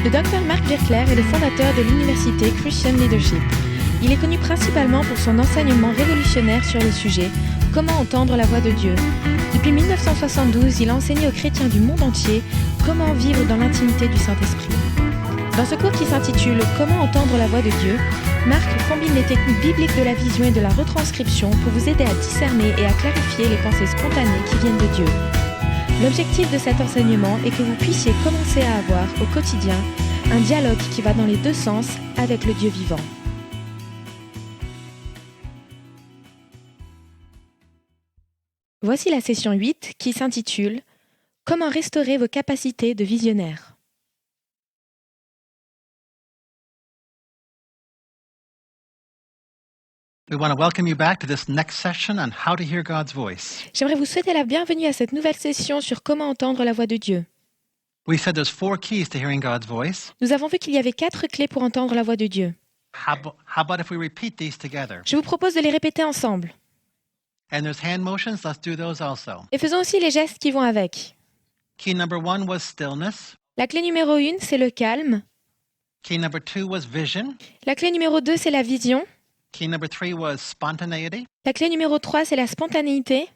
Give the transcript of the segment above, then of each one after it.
Le Dr Mark Virkler est le fondateur de l'université Christian Leadership. Il est connu principalement pour son enseignement révolutionnaire sur le sujet « Comment entendre la voix de Dieu ». Depuis 1972, il a enseigné aux chrétiens du monde entier comment vivre dans l'intimité du Saint-Esprit. Dans ce cours qui s'intitule « Comment entendre la voix de Dieu », Mark combine les techniques bibliques de la vision et de la retranscription pour vous aider à discerner et à clarifier les pensées spontanées qui viennent de Dieu. L'objectif de cet enseignement est que vous puissiez commencer à avoir, au quotidien, un dialogue qui va dans les deux sens avec le Dieu vivant. Voici la session 8 qui s'intitule « Comment restaurer vos capacités de visionnaire ». We want to welcome you back to this next session on how to hear God's voice. J'aimerais vous souhaiter la bienvenue à cette nouvelle session sur comment entendre la voix de Dieu. We said there's 4 keys to hearing God's voice. Nous avons vu qu'il y avait 4 clés pour entendre la voix de Dieu. How about if we repeat these together? Je vous propose de les répéter ensemble. And there's hand motions, let's do those also. Et faisons aussi les gestes qui vont avec. Key number 1 was stillness. La clé numéro 1, c'est le calme. Key number 2 was vision. La clé numéro 2, c'est la vision. Key number 3 was spontaneity. La clé numéro 3, c'est la spontanéité.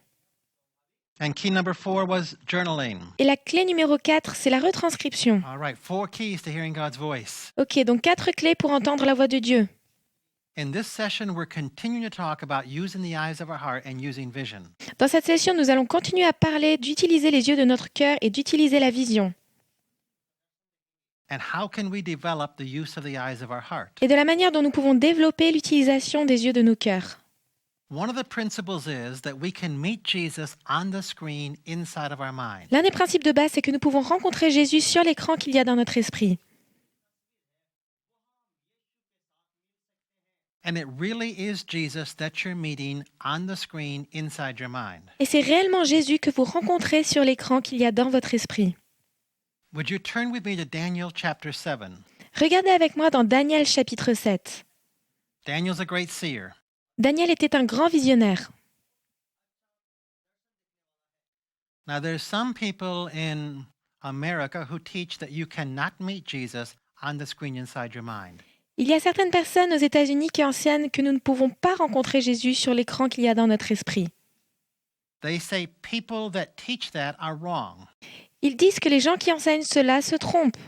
And key number 4 was journaling. Et la clé numéro 4, c'est la retranscription. All right, 4 keys to hearing God's voice. Ok, donc 4 clés pour entendre la voix de Dieu. In this session, we're continuing to talk about using the eyes of our heart and using vision. Dans cette session, nous allons continuer à parler d'utiliser les yeux de notre cœur et d'utiliser la vision. And how can we develop the use of the eyes of our heart? Et de la manière dont nous pouvons développer l'utilisation des yeux de nos cœurs. One of the principles is that we can meet Jesus on the screen inside of our mind. L'un des principes de base, c'est que nous pouvons rencontrer Jésus sur l'écran qu'il y a dans notre esprit. And it really is Jesus that you're meeting on the screen inside your mind. Et c'est réellement Jésus que vous rencontrez sur l'écran qu'il y a dans votre esprit. Would you turn with me to Daniel chapter 7? Regardez avec moi dans Daniel chapitre 7. Daniel's a great seer. Daniel était un grand visionnaire. Now there's some people in America who teach that you cannot meet Jesus on the screen inside your mind. Il y a certaines personnes aux États-Unis qui enseignent que nous ne pouvons pas rencontrer Jésus sur l'écran qu'il y a dans notre esprit. They say people that teach that are wrong. Ils disent que les gens qui enseignent cela se trompent.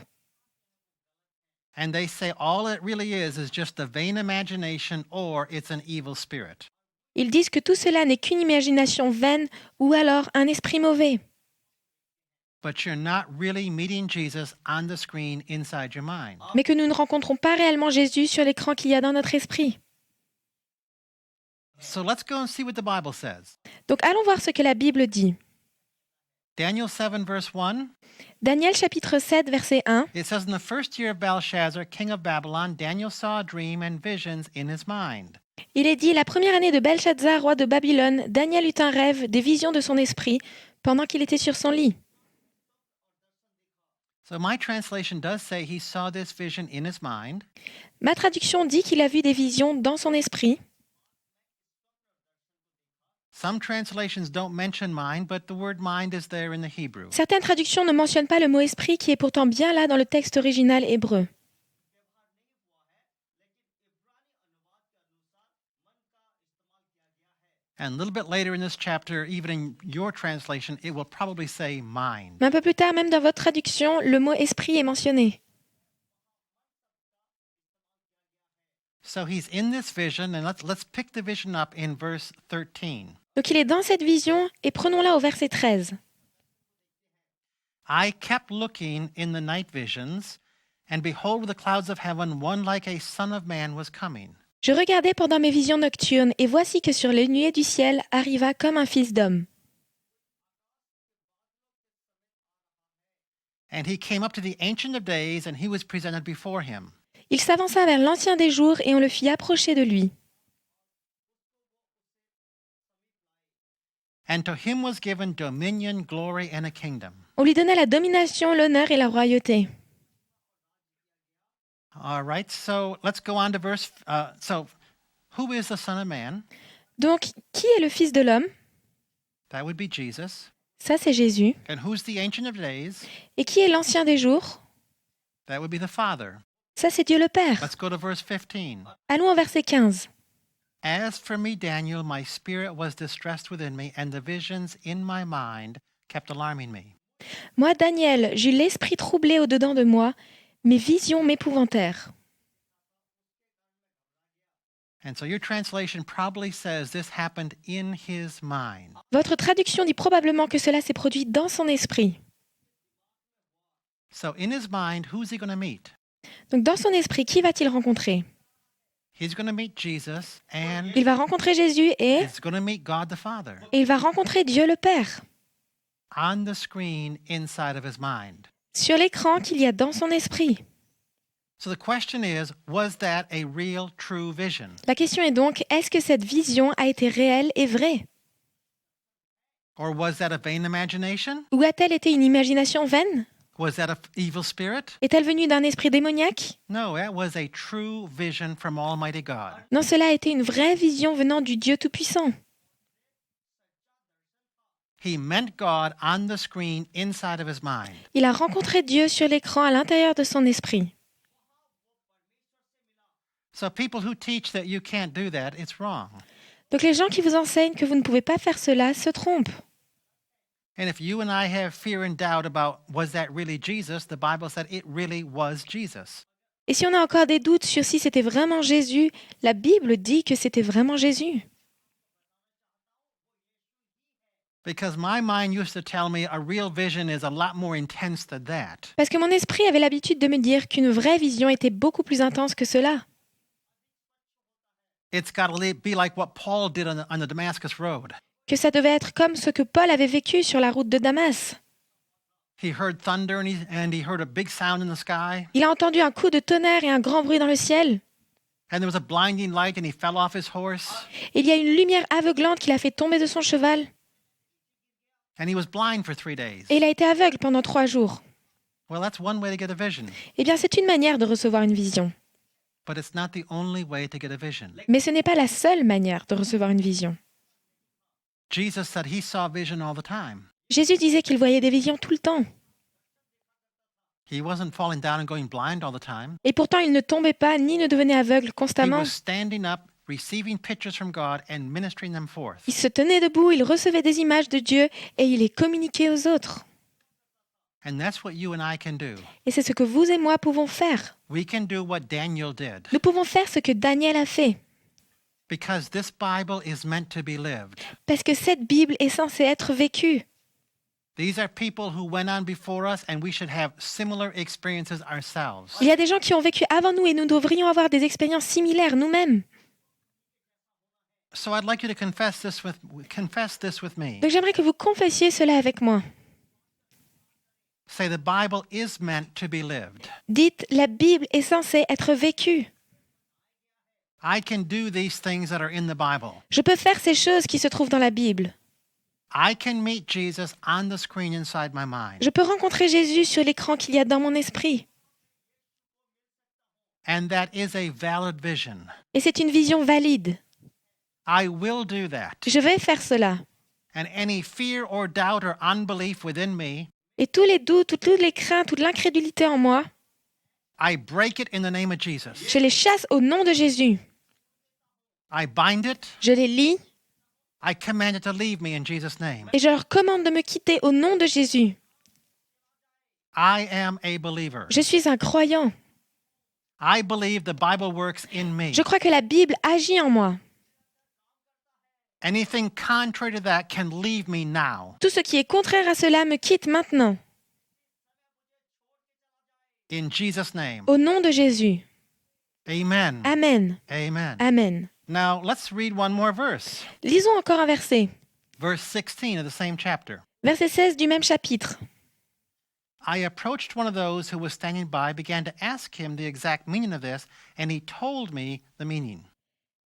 And they say all it really is just a vain imagination or it's an evil spirit. Ils disent que tout cela n'est qu'une imagination vaine ou alors un esprit mauvais. But you're not really meeting Jesus on the screen inside your mind. Mais que nous ne rencontrons pas réellement Jésus sur l'écran qu'il y a dans notre esprit. So let's go and see what the Bible says. Donc allons voir ce que la Bible dit. Daniel 7 verse 1. Daniel chapitre 7 verset 1. It says, in the first year of Belshazzar, king of Babylon, Daniel saw a dream and visions in his mind. Il est dit, la première année de Belshazzar, roi de Babylone, Daniel eut un rêve, des visions de son esprit, pendant qu'il était sur son lit. So my translation does say he saw this vision in his mind. Ma traduction dit qu'il a vu des visions dans son esprit. Some translations don't mention mind, but the word mind is there in the Hebrew. Certaines traductions ne mentionnent pas le mot esprit qui est pourtant bien là dans le texte original hébreu. And a little bit later in this chapter, even in your translation, it will probably say mind. Mais un peu plus tard, même dans votre traduction, le mot esprit est mentionné. So he's in this vision, and let's pick the vision up in verse 13. Donc il est dans cette vision et prenons-la au verset 13. I kept looking in the night visions, and behold, with the clouds of heaven, one like a son of man was coming. Je regardais pendant mes visions nocturnes, et voici que sur les nuées du ciel arriva comme un fils d'homme. And he came up to the Ancient of Days, and he was presented before him. Il s'avança vers l'Ancien des jours, et on le fit approcher de lui. And to him was given dominion, glory, and a kingdom. On lui donna la domination, l'honneur et la royauté. All right, so let's go on to verse. So, who is the Son of Man? Donc, qui est le Fils de l'homme? That would be Jesus. Ça, c'est Jésus. And who's the Ancient of Days? Et qui est l'Ancien des jours? That would be the Father. Ça, c'est Dieu le Père. Let's go to verse 15. Allons au verset 15. As for me, Daniel, my spirit was distressed within me, and the visions in my mind kept alarming me. Moi, Daniel, j'eus l'esprit troublé au-dedans de moi, mes visions m'épouvantèrent. And so your translation probably says this happened in his mind. Votre traduction dit probablement que cela s'est produit dans son esprit. So in his mind, who's he going to meet? Donc dans son esprit, qui va-t-il rencontrer? He's going to meet Jesus, and Il va rencontrer Jésus et he's going to meet God the Father il va rencontrer Dieu le Père on the screen inside of his mind. sur l'écran qu'il y a dans son esprit. So the question is, was that a real, true vision? La question est donc, est-ce que cette vision a été réelle et vraie? Or was that a vain imagination? Ou a-t-elle été une imagination vaine? Was that an evil spirit? Est-elle venue d'un esprit démoniaque? No, that was a true vision from Almighty God. Non, cela a été une vraie vision venant du Dieu Tout-Puissant. He met God on the screen inside of his mind. Il a rencontré Dieu sur l'écran à l'intérieur de son esprit. So people who teach that you can't do that, it's wrong. Donc les gens qui vous enseignent que vous ne pouvez pas faire cela se trompent. And if you and I have fear and doubt about was that really Jesus, the Bible said it really was Jesus. Et si on a encore des doutes sur si c'était vraiment Jésus, la Bible dit que c'était vraiment Jésus. Because my mind used to tell me a real vision is a lot more intense than that. Parce que mon esprit avait l'habitude de me dire qu'une vraie vision était beaucoup plus intense que cela. It's got to be like what Paul did on the Damascus Road. Que ça devait être comme ce que Paul avait vécu sur la route de Damas. He heard thunder and he heard a big sound in the sky. Il a entendu un coup de tonnerre et un grand bruit dans le ciel. And there was a blinding light and he fell off his horse. Et il y a une lumière aveuglante qui l'a fait tomber de son cheval. And he was blind for 3 days. Et il a été aveugle pendant 3 jours. Well, that's one way to get a vision. Eh bien, c'est une manière de recevoir une vision. But it's not the only way to get a vision. Mais ce n'est pas la seule manière de recevoir une vision. Jesus said he saw vision all the time. Jésus disait qu'il voyait des visions tout le temps. He wasn't falling down and going blind all the time. Et pourtant, il ne tombait pas ni ne devenait aveugle He constamment. was standing up, receiving pictures from God and ministering them forth. Il se tenait debout, il recevait des images de Dieu et il les communiquait aux autres. And that's what you and I can do. Et c'est ce que vous et moi pouvons faire. We can do what Daniel did. Nous pouvons faire ce que Daniel a fait. Because this Bible is meant to be lived. Parce que cette Bible est censée être vécue. These are people who went on before us, and we should have similar experiences ourselves. Il y a des gens qui ont vécu avant nous et nous devrions avoir des expériences similaires nous-mêmes. So I'd like you to confess this with me. Donc j'aimerais que vous confessiez cela avec moi. Say the Bible is meant to be lived. Dites, la Bible est censée être vécue. I can do these things that are in the Bible. Je peux faire ces choses qui se trouvent dans la Bible. I can meet Jesus on the screen inside my mind. Je peux rencontrer Jésus sur l'écran qu'il y a dans mon esprit. And that is a valid vision. Et c'est une vision valide. I will do that. Je vais faire cela. And any fear or doubt or unbelief within me, Et tous les doutes, toutes les craintes, toute l'incrédulité en moi, I break it in the name of Jesus. je les chasse au nom de Jésus. I bind it. Je les lie I command it to leave me in Jesus' name. et je leur commande de me quitter au nom de Jésus. I am a believer. Je suis un croyant. I believe the Bible works in me. Je crois que la Bible agit en moi. Anything contrary to that can leave me now. Tout ce qui est contraire à cela me quitte maintenant. In Jesus' name. Au nom de Jésus. Amen. Amen. Amen. Amen. Now, let's read one more verse. Lisons encore un verset. Verse 16 of the same chapter. Verset 16 du même chapitre. I approached one of those who was standing by, began to ask him the exact meaning of this, and he told me the meaning.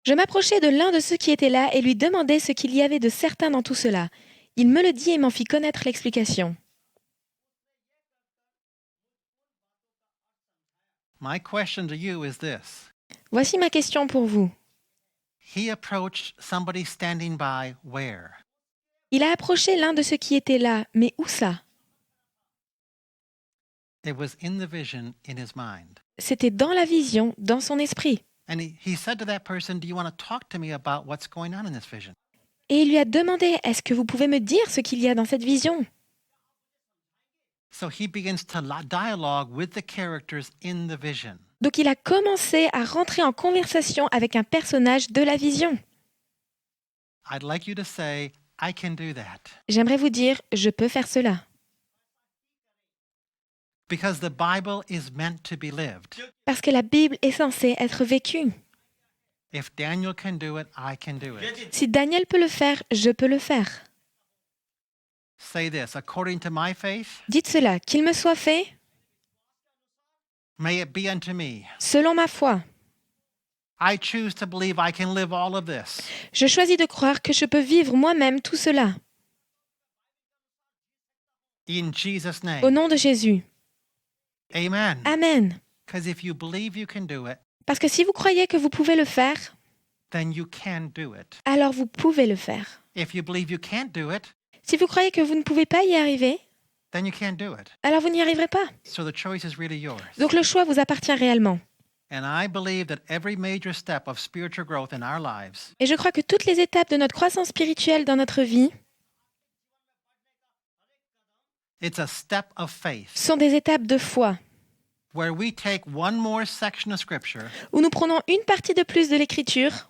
Je m'approchai de l'un de ceux qui étaient là et lui demandai ce qu'il y avait de certain dans tout cela. Il me le dit et m'en fit connaître l'explication. My question to you is this. Voici ma question pour vous. He approached somebody standing by where? Il a approché l'un de ceux qui étaient là, mais où ça? It was in the vision in his mind. C'était dans la vision, dans son esprit. And he said to that person, do you want to talk to me about what's going on in this vision? Et il lui a demandé, est-ce que vous pouvez me dire ce qu'il y a dans cette vision? So he begins to dialogue with the characters in the vision. Donc il a commencé à rentrer en conversation avec un personnage de la vision. I'd like you to say, I can do that. J'aimerais vous dire, je peux faire cela. Because the Bible is meant to be lived. Parce que la Bible est censée être vécue. If Daniel can do it, I can do it. Si Daniel peut le faire, je peux le faire. Say this, according to my faith, Dites cela, qu'il me soit fait may it be unto me. selon ma foi. I choose to believe I can live all of this. Je choisis de croire que je peux vivre moi-même tout cela. In Jesus' Au name. nom de Jésus. Amen. Amen. Because if you believe you can do it, Parce que si vous croyez que vous pouvez le faire, then you can do it. alors vous pouvez le faire. If you believe you can't do it, Si vous croyez que vous ne pouvez pas y arriver, then you can't do it. alors vous n'y arriverez pas. So the choice is really yours. Donc le choix vous appartient réellement. And I believe that every major step of spiritual growth in our lives Et je crois que toutes les étapes de notre croissance spirituelle dans notre vie it's a step of faith sont des étapes de foi, where we take one more section of scripture où nous prenons une partie de plus de l'Écriture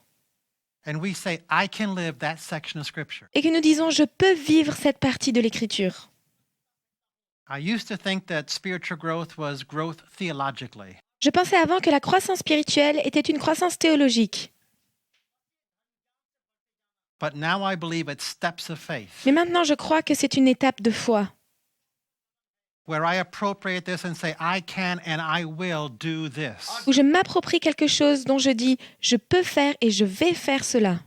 and we say, I can live that section of scripture. et que nous disons « je peux vivre cette partie de l'Écriture ». I used to think that spiritual growth was growth theologically. Je pensais avant que la croissance spirituelle était une croissance théologique. But now I believe it's steps of faith Mais maintenant, je crois que c'est une étape de foi, where I appropriate this and say, I can and I will do this. où je m'approprie quelque chose dont je dis « je peux faire et je vais faire cela ».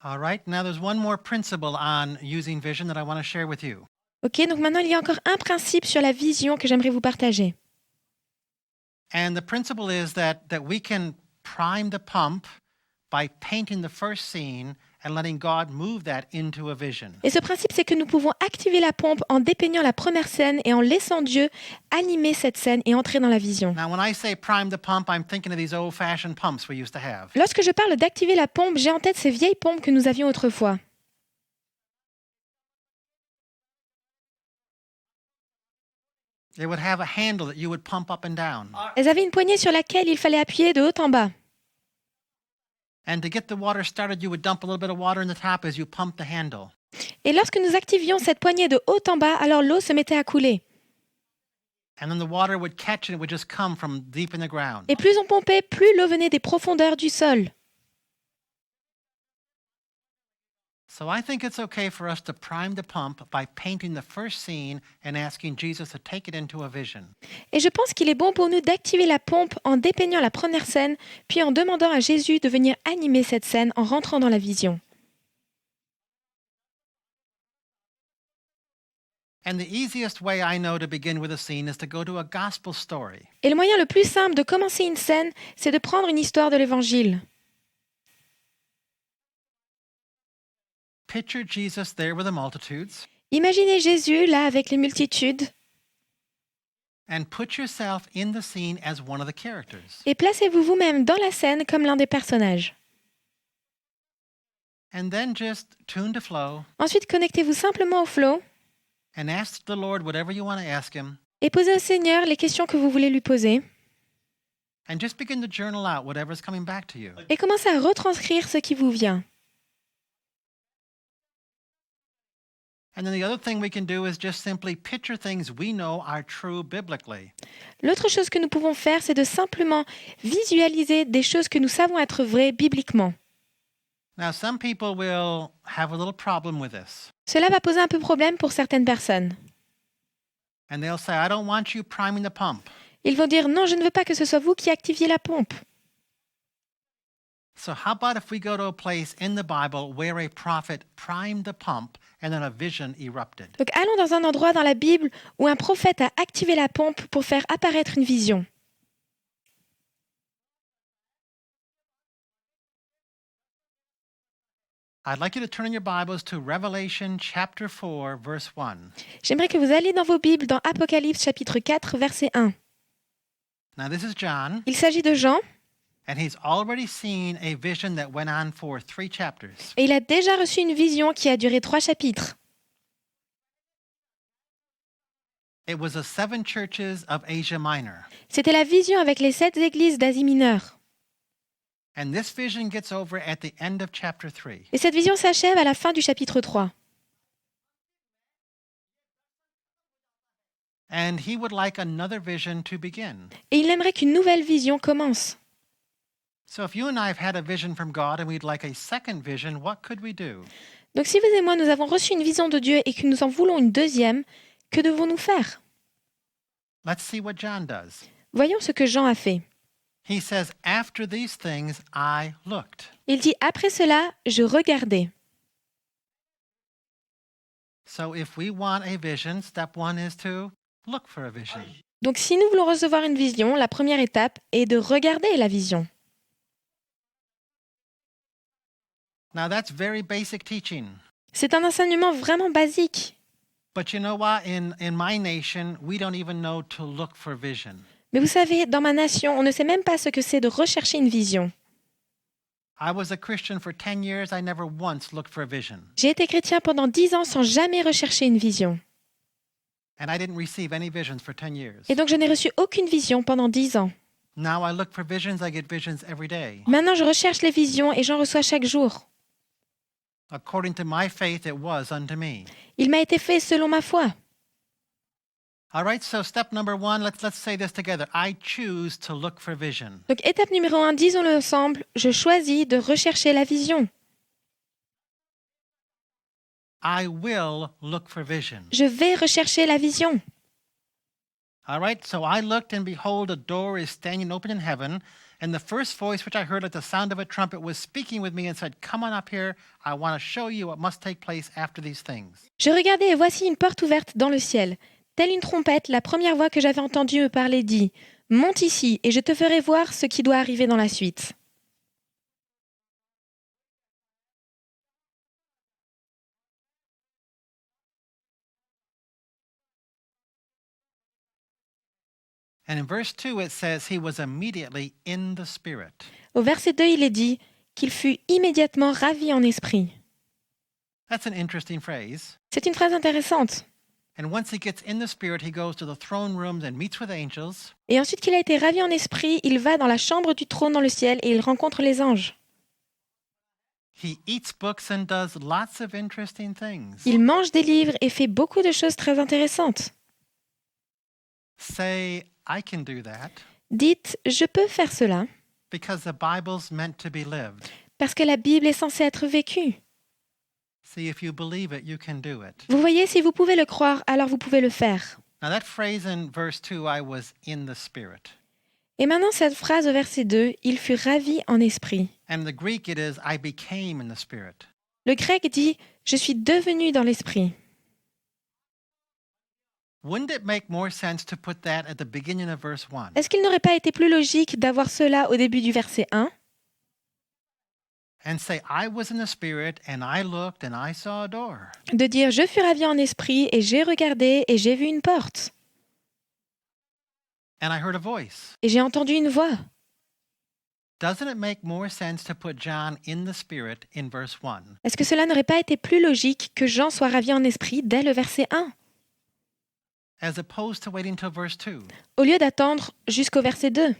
All right, now there's one more principle on using vision that I want to share with you. Ok, donc maintenant, il y a encore un principe sur la vision que j'aimerais vous partager. And the principle is that we can prime the pump by painting the first scene and letting God move that into a vision. Et ce principe, c'est que nous pouvons activer la pompe en dépeignant la première scène et en laissant Dieu animer cette scène et entrer dans la vision. Now, when I say prime the pump, I'm thinking of these old-fashioned pumps we used to have. Lorsque je parle d'activer la pompe, j'ai en tête ces vieilles pompes que nous avions autrefois. It would have a handle that you would pump up and down. Elles avaient une poignée sur laquelle il fallait appuyer de haut en bas. And to get the water started, you would dump a little bit of water in the top as you pump the handle. Et lorsque nous activions cette poignée de haut en bas, alors l'eau se mettait à couler. And then the water would catch and it would just come from deep in the ground. Et plus on pompait, plus l'eau venait des profondeurs du sol. So I think it's okay for us to prime the pump by painting the first scene and asking Jesus to take it into a vision. Et je pense qu'il est bon pour nous d'activer la pompe en dépeignant la première scène, puis en demandant à Jésus de venir animer cette scène en rentrant dans la vision. And the easiest way I know to begin with a scene is to go to a gospel story. Et le moyen le plus simple de commencer une scène, c'est de prendre une histoire de l'Évangile. Picture Jesus there with the multitudes Imaginez Jésus là avec les multitudes and put yourself in the scene as one of the characters. et placez-vous vous-même dans la scène comme l'un des personnages. And then just tune to flow Ensuite, connectez-vous simplement au flow and ask the Lord whatever you want to ask him et posez au Seigneur les questions que vous voulez lui poser and just begin to journal out whatever's coming back to you. et commencez à retranscrire ce qui vous vient. And then the other thing we can do is just simply picture things we know are true biblically. L'autre chose que nous pouvons faire, c'est de simplement visualiser des choses que nous savons être vraies bibliquement. Now, some people will have a little problem with this. Cela va poser un peu problème pour certaines personnes. And they'll say, I don't want you priming the pump. Ils vont dire « Non, je ne veux pas que ce soit vous qui activiez la pompe. » So how about if we go to a place in the Bible where a prophet primed the pump and then a vision erupted? Donc allons dans un endroit dans la Bible où un prophète a activé la pompe pour faire apparaître une vision. I'd like you to turn in your Bibles to Revelation chapter 4, verse 1. J'aimerais que vous alliez dans vos Bibles dans Apocalypse chapitre 4, verset 1. Now, this is John, Il s'agit de Jean, and he's already seen a vision that went on for 3 chapters. et il a déjà reçu une vision qui a duré 3 chapitres. It was the 7 churches of Asia Minor. C'était la vision avec les 7 églises d'Asie mineure. And this vision gets over at the end of chapter 3. Et cette vision s'achève à la fin du chapitre 3. And he would like another vision to begin. Et il aimerait qu'une nouvelle vision commence. So if you and I have had a vision from God and we'd like a second vision, what could we do? Donc si vous et moi nous avons reçu une vision de Dieu et que nous en voulons une deuxième, que devons-nous faire? Let's see what John does. Voyons ce que Jean a fait. He says, after these things, I looked. Il dit, après cela, je regardais. So if we want a vision, step 1 is to look for a vision. Donc si nous voulons recevoir une vision, la première étape est de regarder la vision. Now that's very basic teaching. C'est un enseignement vraiment basique. But you know what? In my nation, we don't even know to look for vision. Mais vous savez, dans ma nation, on ne sait même pas ce que c'est de rechercher une vision. I was a Christian for 10 years. I never once looked for a vision. J'ai été chrétien pendant 10 ans sans jamais rechercher une vision. And I didn't receive any visions for 10 years. Et donc je n'ai reçu aucune vision pendant 10 ans. Now I look for visions. I get visions every day. Maintenant, je recherche les visions et j'en reçois chaque jour. According to my faith, it was unto me. Il m'a été fait selon ma foi. All right, so step number 1, let's say this together. I choose to look for vision. Donc étape numéro 1, disons-le ensemble, je choisis de rechercher la vision. I will look for vision. Je vais rechercher la vision. All right, so I looked, and behold, a door is standing open in heaven. And the first voice which I heard like the sound of a trumpet was speaking with me and said, Come on up here. I want to show you what must take place after these things. Je regardais et voici une porte ouverte dans le ciel. Telle une trompette, la première voix que j'avais entendue me parler dit « Monte ici et je te ferai voir ce qui doit arriver dans la suite. » And in verse 2, it says, He was immediately in the Spirit. Au verset 2, il est dit qu'il fut immédiatement ravi en esprit. That's an interesting phrase. C'est une phrase intéressante. And once he gets in the Spirit, he goes to the throne rooms and meets with angels. Et ensuite qu'il a été ravi en esprit, il va dans la chambre du trône dans le ciel et il rencontre les anges. He eats books and does lots of interesting things. Il mange des livres et fait beaucoup de choses très intéressantes. Say, I can do that Dites « Je peux faire cela because the Bible's meant to be lived. » parce que la Bible est censée être vécue. See, if you believe it, you can do it. Vous voyez, si vous pouvez le croire, alors vous pouvez le faire. Now that phrase in verse 2, I was in the Spirit. Et maintenant, cette phrase au verset 2, « Il fut ravi en esprit ». And in the Greek, it is, I became in the Spirit. Le grec dit « Je suis devenu dans l'esprit ». Wouldn't it make more sense to put that at the beginning of verse 1? Est-ce qu'il n'aurait pas été plus logique d'avoir cela au début du verset 1 And say, I was in the Spirit, and I looked, and I saw a door. de dire « Je fus ravi en esprit et j'ai regardé et j'ai vu une porte And I heard a voice. et j'ai entendu une voix ». Doesn't it make more sense to put John in the Spirit in verse 1? Est-ce que cela n'aurait pas été plus logique que Jean soit ravi en esprit dès le verset 1 as opposed to waiting till verse 2? au lieu d'attendre jusqu'au verset 2 ?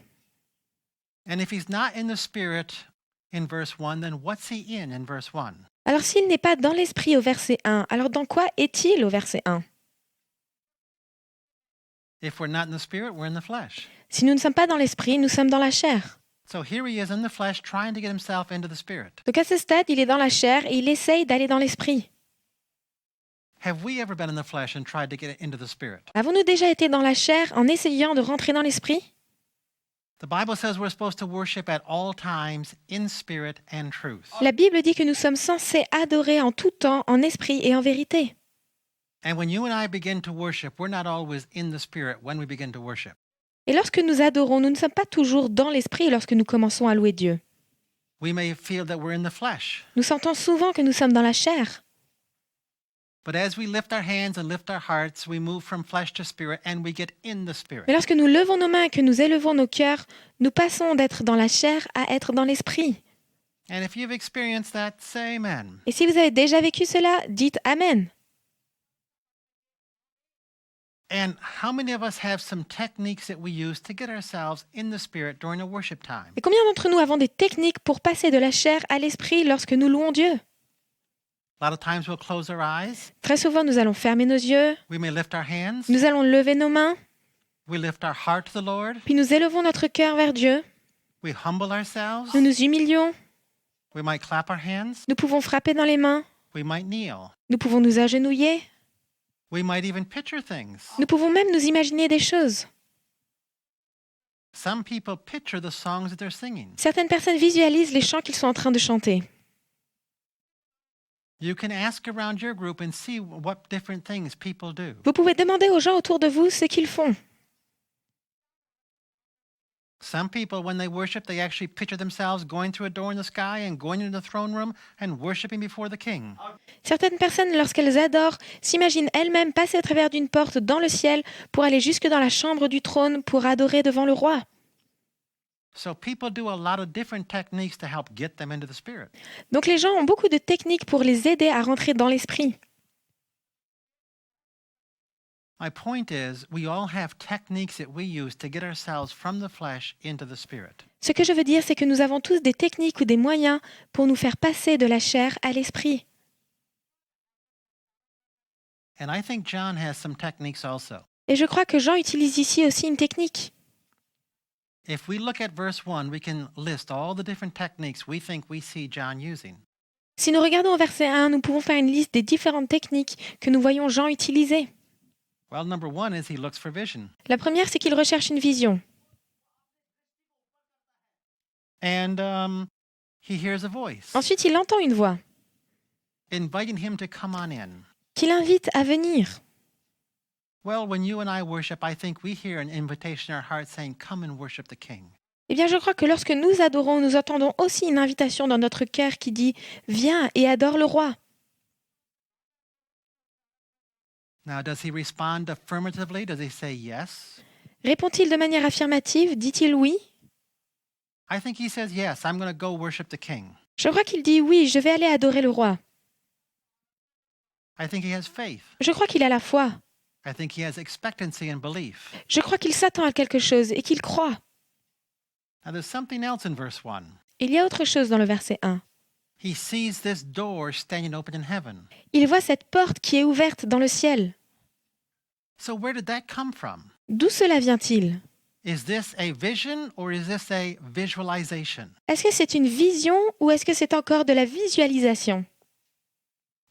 And if he's not in the Spirit in verse 1, then what's he in verse 1? Alors s'il n'est pas dans l'esprit au verset 1, alors dans quoi est-il au verset 1 ? If we're not in the Spirit, we're in the flesh. Si nous ne sommes pas dans l'esprit, nous sommes dans la chair. So here he is in the flesh trying to get himself into the Spirit. Donc à ce stade, il est dans la chair et il essaye d'aller dans l'esprit. Have we ever been in the flesh and tried to get into the Spirit? Avons-nous déjà été dans la chair en essayant de rentrer dans l'esprit ? The Bible says we're supposed to worship at all times in spirit and truth. La Bible dit que nous sommes censés adorer en tout temps, en esprit et en vérité. And when you and I begin to worship, we're not always in the Spirit when we begin to worship. Et lorsque nous adorons, nous ne sommes pas toujours dans l'esprit lorsque nous commençons à louer Dieu. We may feel that we're in the flesh. Nous sentons souvent que nous sommes dans la chair. But as we lift our hands and lift our hearts, we move from flesh to spirit and we get in the spirit. Mais lorsque nous levons nos mains et que nous élevons nos cœurs, nous passons d'être dans la chair à être dans l'esprit. And if you've experienced that, say amen. Et si vous avez déjà vécu cela, dites Amen. And how many of us have some techniques that we use to get ourselves in the spirit during a worship time? Et combien d'entre nous avons des techniques pour passer de la chair à l'esprit lorsque nous louons Dieu? A lot of times we'll close our eyes. Très souvent, nous allons fermer nos yeux, We may lift our hands. nous allons lever nos mains, We lift our heart to the Lord. puis nous élevons notre cœur vers Dieu. We humble ourselves. Nous nous humilions, We might clap our hands. nous pouvons frapper dans les mains, We might kneel. nous pouvons nous agenouiller, We might even picture things. nous pouvons même nous imaginer des choses. Some people picture the songs that they're singing. Certaines personnes visualisent les chants qu'ils sont en train de chanter. You can ask around your group and see what different things people do. Vous pouvez demander aux gens autour de vous ce qu'ils font. Some people, when they worship, they actually picture themselves going through a door in the sky and going into the throne room and worshiping before the king. Certaines personnes, lorsqu'elles adorent, s'imaginent elles-mêmes passer à travers d'une porte dans le ciel pour aller jusque dans la chambre du trône pour adorer devant le roi. So people do a lot of different techniques to help get them into the spirit. Donc les gens ont beaucoup de techniques pour les aider à rentrer dans l'esprit. My point is, we all have techniques that we use to get ourselves from the flesh into the spirit. Ce que je veux dire, c'est que nous avons tous des techniques ou des moyens pour nous faire passer de la chair à l'esprit. And I think John has some techniques also. Et je crois que Jean utilise ici aussi une technique. If we look at verse 1, we can list all the different techniques we think we see John using. Si nous regardons au verset 1, nous pouvons faire une liste des différentes techniques que nous voyons Jean utiliser. Well, number 1 is he looks for vision. La première, c'est qu'il recherche une vision. And he hears a voice Ensuite, il entend une voix inviting him to come on in. qui l'invite à venir. Well, when you and I worship, I think we hear an invitation in our heart saying, come and worship the King. Eh bien, je crois que lorsque nous adorons, nous entendons aussi une invitation dans notre cœur qui dit « Viens et adore le roi ». Now, does he respond affirmatively? Does he say yes? Répond-il de manière affirmative? Dit-il oui? I think he says, yes, I'm going to go worship the King. Je crois qu'il dit oui, je vais aller adorer le roi. I think he has faith. Je crois qu'il a la foi. I think he has expectancy and belief. Je crois qu'il s'attend à quelque chose et qu'il croit. Now, there's something else in verse 1. Il y a autre chose dans le verset 1. He sees this door standing open in heaven. Il voit cette porte qui est ouverte dans le ciel. So where did that come from? D'où cela vient-il? Is this a vision or is this a visualization? Est-ce que c'est une vision ou est-ce que c'est encore de la visualisation?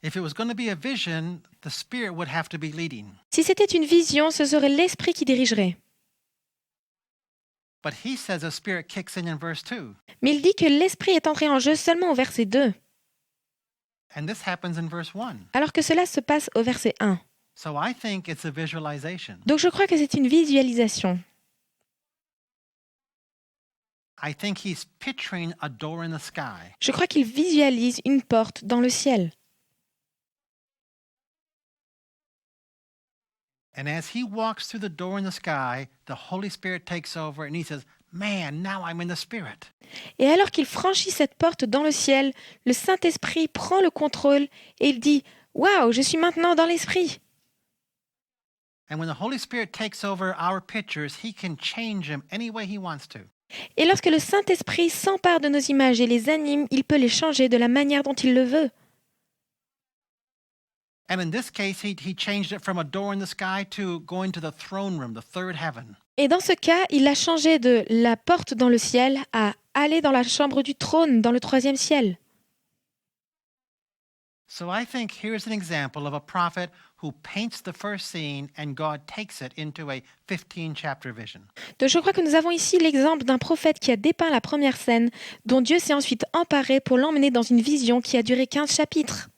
If it was going to be a vision, the Spirit would have to be leading. Si c'était une vision, ce serait l'esprit qui dirigerait. But he says the Spirit kicks in verse 2. Mais il dit que l'esprit est entré en jeu seulement au verset 2, And this happens in verse 1. alors que cela se passe au verset 1. So I think it's a visualization. Donc je crois que c'est une visualisation. I think he's picturing a door in the sky. Je crois qu'il visualise une porte dans le ciel. And as he walks through the door in the sky, the Holy Spirit takes over and he says, man, now I'm in the Spirit. Et alors qu'il franchit cette porte dans le ciel, le Saint-Esprit prend le contrôle et il dit « Waouh, je suis maintenant dans l'esprit !» And when the Holy Spirit takes over our pictures, he can change them any way he wants to. Et lorsque le Saint-Esprit s'empare de nos images et les anime, il peut les changer de la manière dont il le veut. And in this case, he changed it from a door in the sky to going to the throne room, the third heaven. Et dans ce cas, il a changé de la porte dans le ciel à aller dans la chambre du trône, dans le troisième ciel. So I think here's an example of a prophet who paints the first scene and God takes it into a 15-chapter vision. Donc je crois que nous avons ici l'exemple d'un prophète qui a dépeint la première scène, dont Dieu s'est ensuite emparé pour l'emmener dans une vision qui a duré 15 chapitres.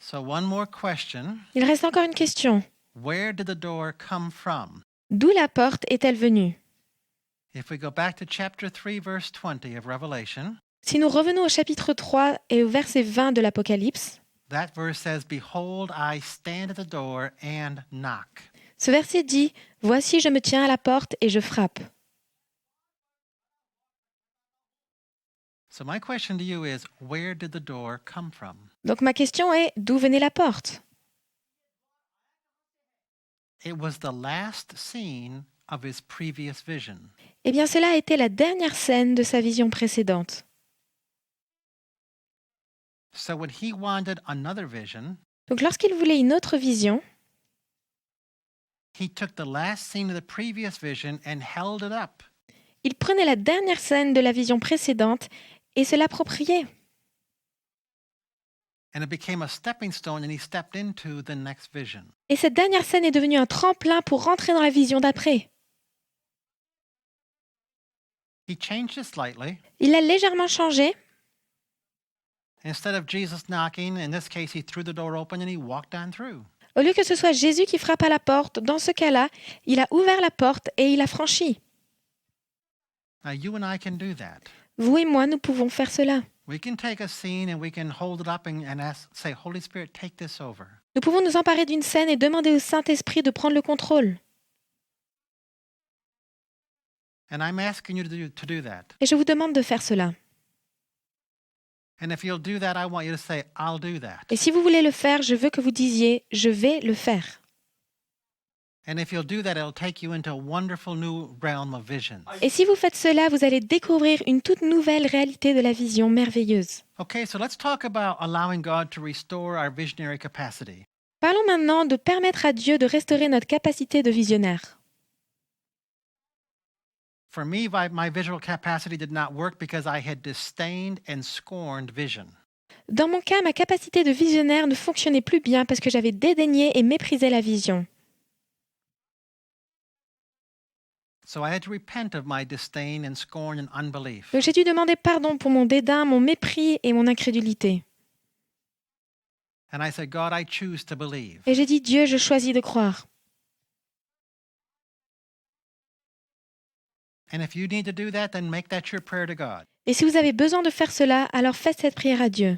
So one more question. Il reste encore une question. Where did the door come from? D'où la porte est-elle venue? If we go back to chapter 3, verse 20 of Revelation, Si nous revenons au chapitre 3 et au verset 20 de l'Apocalypse, that verse says, "Behold, I stand at the door and knock." ce verset dit « Voici, je me tiens à la porte et je frappe ». So my question to you is, where did the door come from? Donc ma question est, d'où venait la porte? It was the last scene of his previous vision. Eh bien, cela a été la dernière scène de sa vision précédente. So when he wanted another vision, Donc lorsqu'il voulait une autre vision, he took the last scene of the previous vision and held it up. il prenait la dernière scène de la vision précédente et se l'appropriait. And it became a stepping stone, and he stepped into the next vision. Et cette dernière scène est devenue un tremplin pour rentrer dans la vision d'après. He changed it slightly. Il l'a légèrement changé. Instead of Jesus knocking, in this case, he threw the door open and he walked on through. Au lieu que ce soit Jésus qui frappe à la porte, dans ce cas-là, il a ouvert la porte et il a franchi. Now, you and I can do that. Vous et moi, nous pouvons faire cela. We can take a scene and we can hold it up and say, Holy Spirit, take this over. Nous pouvons nous emparer d'une scène et demander au Saint-Esprit de prendre le contrôle. And I'm asking you to do that. Et je vous demande de faire cela. And if you'll do that, I want you to say, I'll do that. Et si vous voulez le faire, je veux que vous disiez « Je vais le faire ». And if you'll do that, it'll take you into a wonderful new realm of visions. Et si vous faites cela, vous allez découvrir une toute nouvelle réalité de la vision merveilleuse. Okay, so let's talk about allowing God to restore our visionary capacity. Parlons maintenant de permettre à Dieu de restaurer notre capacité de visionnaire. For me, my visual capacity did not work because I had disdained and scorned vision. Dans mon cas, ma capacité de visionnaire ne fonctionnait plus bien parce que j'avais dédaigné et méprisé la vision. So I had to repent of my disdain and scorn and unbelief. Donc j'ai dû demander pardon pour mon dédain, mon mépris et mon incrédulité. And I said, God, I choose to believe. Et j'ai dit, Dieu, je choisis de croire. And if you need to do that, then make that your prayer to God. Et si vous avez besoin de faire cela, alors faites cette prière à Dieu.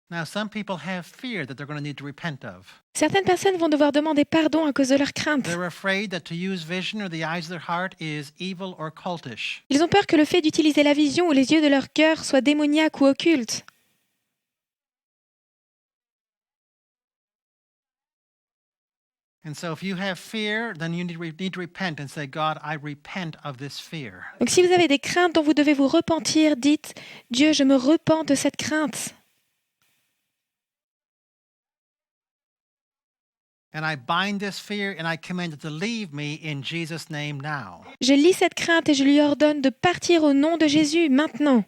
Now, some people have fear that they're going to need to repent of. Certaines personnes vont devoir demander pardon à cause de leurs craintes. They're afraid that to use vision or the eyes of their heart is evil or cultish. Ils ont peur que le fait d'utiliser la vision ou les yeux de leur cœur soit démoniaque ou occulte. And so if you have fear, then you need to repent and say, God, I repent of this fear. Donc si vous avez des craintes dont vous devez vous repentir, dites « Dieu, je me repens de cette crainte. And I bind this fear and I command it to leave me in Jesus' name now. Je lis cette crainte et je lui ordonne de partir au nom de Jésus maintenant. »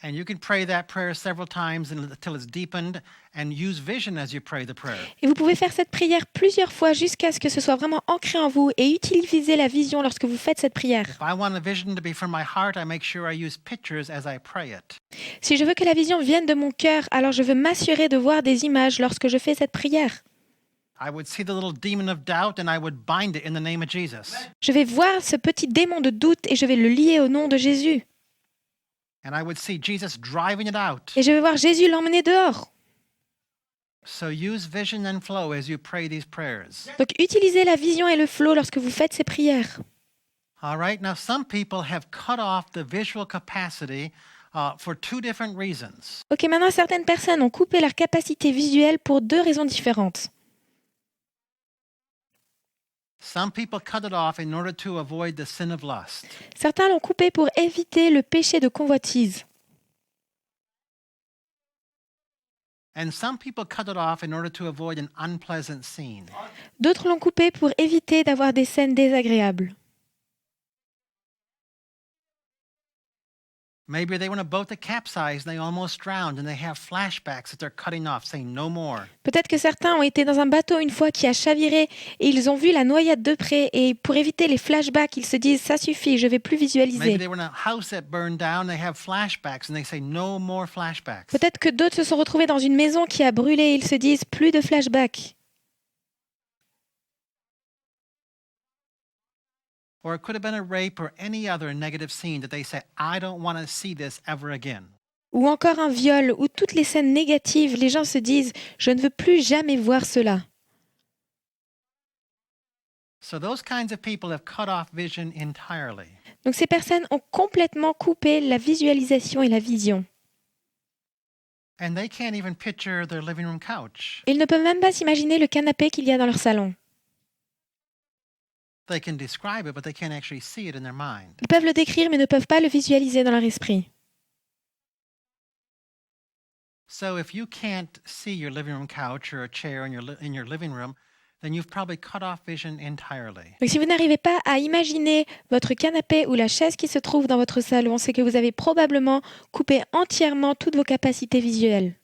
And you can pray that prayer several times until it's deepened and use vision as you pray the prayer. Et vous pouvez faire cette prière plusieurs fois jusqu'à ce que ce soit vraiment ancré en vous et utilisez la vision lorsque vous faites cette prière. If I want a vision to be from my heart, I make sure I use pictures as I pray it. Si je veux que la vision vienne de mon cœur, alors je veux m'assurer de voir des images lorsque je fais cette prière. I would see the little demon of doubt and I would bind it in the name of Jesus. Je vais voir ce petit démon de doute et je vais le lier au nom de Jésus. And I would see Jesus driving it out. Et je vais voir Jésus l'emmener dehors. So use vision and flow as you pray these prayers. Donc utilisez la vision et le flot lorsque vous faites ces prières. All right, now some people have cut off the visual capacity for two different reasons. Ok, maintenant certaines personnes ont coupé leur capacité visuelle pour deux raisons différentes. Some people cut it off in order to avoid the sin of lust. Certains l'ont coupé pour éviter le péché de convoitise. And some people cut it off in order to avoid an unpleasant scene. D'autres l'ont coupé pour éviter d'avoir des scènes désagréables. Maybe they were in a boat that capsized and they almost drowned and they have flashbacks that they're cutting off, saying no more. Peut-être que certains ont été dans un bateau une fois qui a chaviré et ils ont vu la noyade de près et pour éviter les flashbacks, ils se disent ça suffit, je vais plus Maybe visualiser. they were in a house that burned down, they have flashbacks and they say no more flashbacks. Peut-être que d'autres se sont retrouvés dans une maison qui a brûlé et ils se disent plus de flashbacks. Or it could have been a rape or any other negative scene that they say, I don't want to see this ever again. Ou encore un viol, ou toutes les scènes négatives, les gens se disent « Je ne veux plus jamais voir cela ». So those kinds of people have cut off vision entirely. Donc ces personnes ont complètement coupé la visualisation et la vision. And they can't even picture their living room couch. Ils ne peuvent même pas s'imaginer le canapé qu'il y a dans leur salon. They can describe it, but they can't actually see it in their mind. Ils peuvent le décrire mais ne peuvent pas le visualiser dans leur esprit. So if you can't see your living room couch or a chair in your living room, then you've probably cut off vision entirely. Donc si vous n'arrivez pas à imaginer votre canapé ou la chaise qui se trouve dans votre salon, c'est que vous avez probablement coupé entièrement toutes vos capacités visuelles.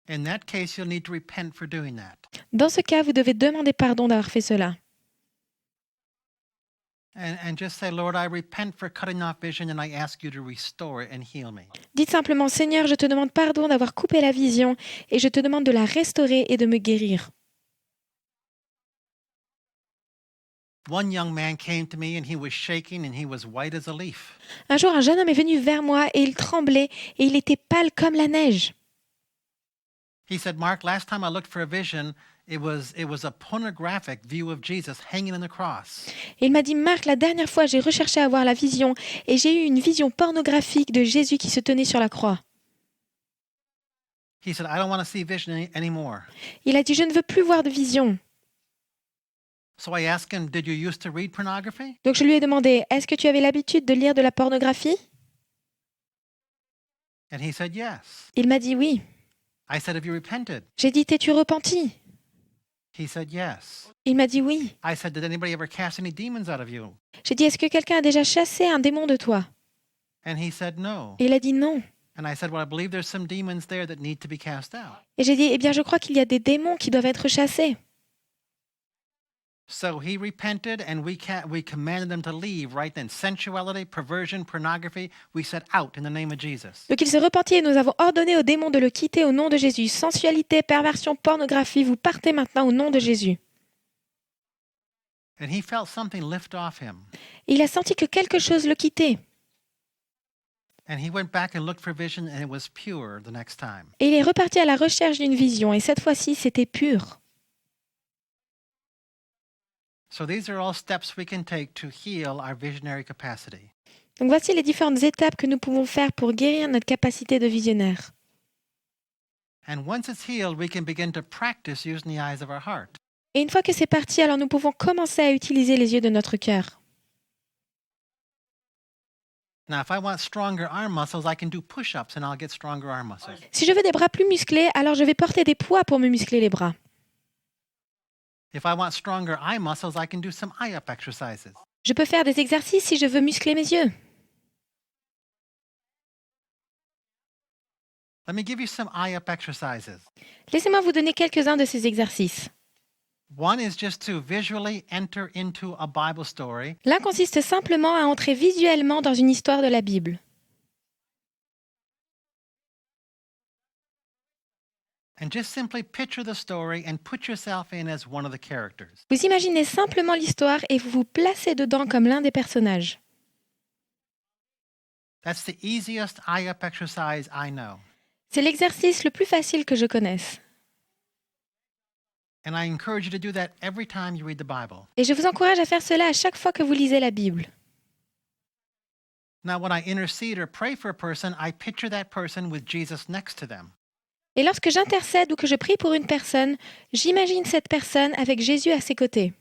In that case, you'll need to repent for doing that. Dans ce cas, vous devez demander pardon d'avoir fait cela. And just say, Lord, I repent for cutting off vision and I ask you to restore it and heal me. Dites simplement, Seigneur, je te demande pardon d'avoir coupé la vision et je te demande de la restaurer et de me guérir. One young man came to me and he was shaking and he was white as a leaf. Un jour, un jeune homme est venu vers moi et il tremblait et il était pâle comme la neige. He said, Mark, last time I looked for a vision, it was a pornographic view of Jesus hanging on the cross. Et il m'a dit, Marc, la dernière fois, j'ai recherché à avoir la vision et j'ai eu une vision pornographique de Jésus qui se tenait sur la croix. He said, I don't want to see vision anymore. Il a dit, je ne veux plus voir de vision. So I asked him, did you used to read pornography? Donc je lui ai demandé, est-ce que tu avais l'habitude de lire de la pornographie? And he said, yes. Il m'a dit oui. I said, have you repented? J'ai dit, t'es-tu repenti? He said, yes. Il m'a dit oui. I said, did anybody ever cast any demons out of you? J'ai dit, est-ce que quelqu'un a déjà chassé un démon de toi? And he said, no. Et il a dit non. And I said, well, I believe there's some demons there that need to be cast out. Et j'ai dit, eh bien, je crois qu'il y a des démons qui doivent être chassés. So he repented and we commanded them to leave right then. Sensuality, perversion, pornography, we said out in the name of Jesus. Donc il se repentit et nous avons ordonné aux démons de le quitter au nom de Jésus. Sensualité, perversion, pornographie, vous partez maintenant au nom de Jésus. And he felt something lift off him. Et il a senti que quelque chose le quittait. And he went back and looked for vision and it was pure the next time. Et il est reparti à la recherche d'une vision et cette fois-ci, c'était pur. So these are all steps we can take to heal our visionary capacity. Donc voici les différentes étapes que nous pouvons faire pour guérir notre capacité de visionnaire. And once it's healed, we can begin to practice using the eyes of our heart. Et une fois que c'est parti, alors nous pouvons commencer à utiliser les yeux de notre cœur. Now, if I want stronger arm muscles, I can do push-ups and I'll get stronger arm muscles. Si je veux des bras plus musclés, alors je vais porter des poids pour me muscler les bras. If I want stronger eye muscles, I can do some eye-up exercises. Je peux faire des exercices si je veux muscler mes yeux. Let me give you some eye-up exercises. Laissez-moi vous donner quelques-uns de ces exercices. One is just to visually enter into a Bible story L'un consiste simplement à entrer visuellement dans une histoire de la Bible. and just simply picture the story and put yourself in as one of the characters. Vous imaginez simplement l'histoire et vous vous placez dedans comme l'un des personnages. That's the easiest eye-up exercise I know. C'est l'exercice le plus facile que je connaisse. And I encourage you to do that every time you read the Bible. Et je vous encourage à faire cela à chaque fois que vous lisez la Bible. Now, when I intercede or pray for a person, I picture that person with Jesus next to them. Et lorsque j'intercède ou que je prie pour une personne, j'imagine cette personne avec Jésus à ses côtés.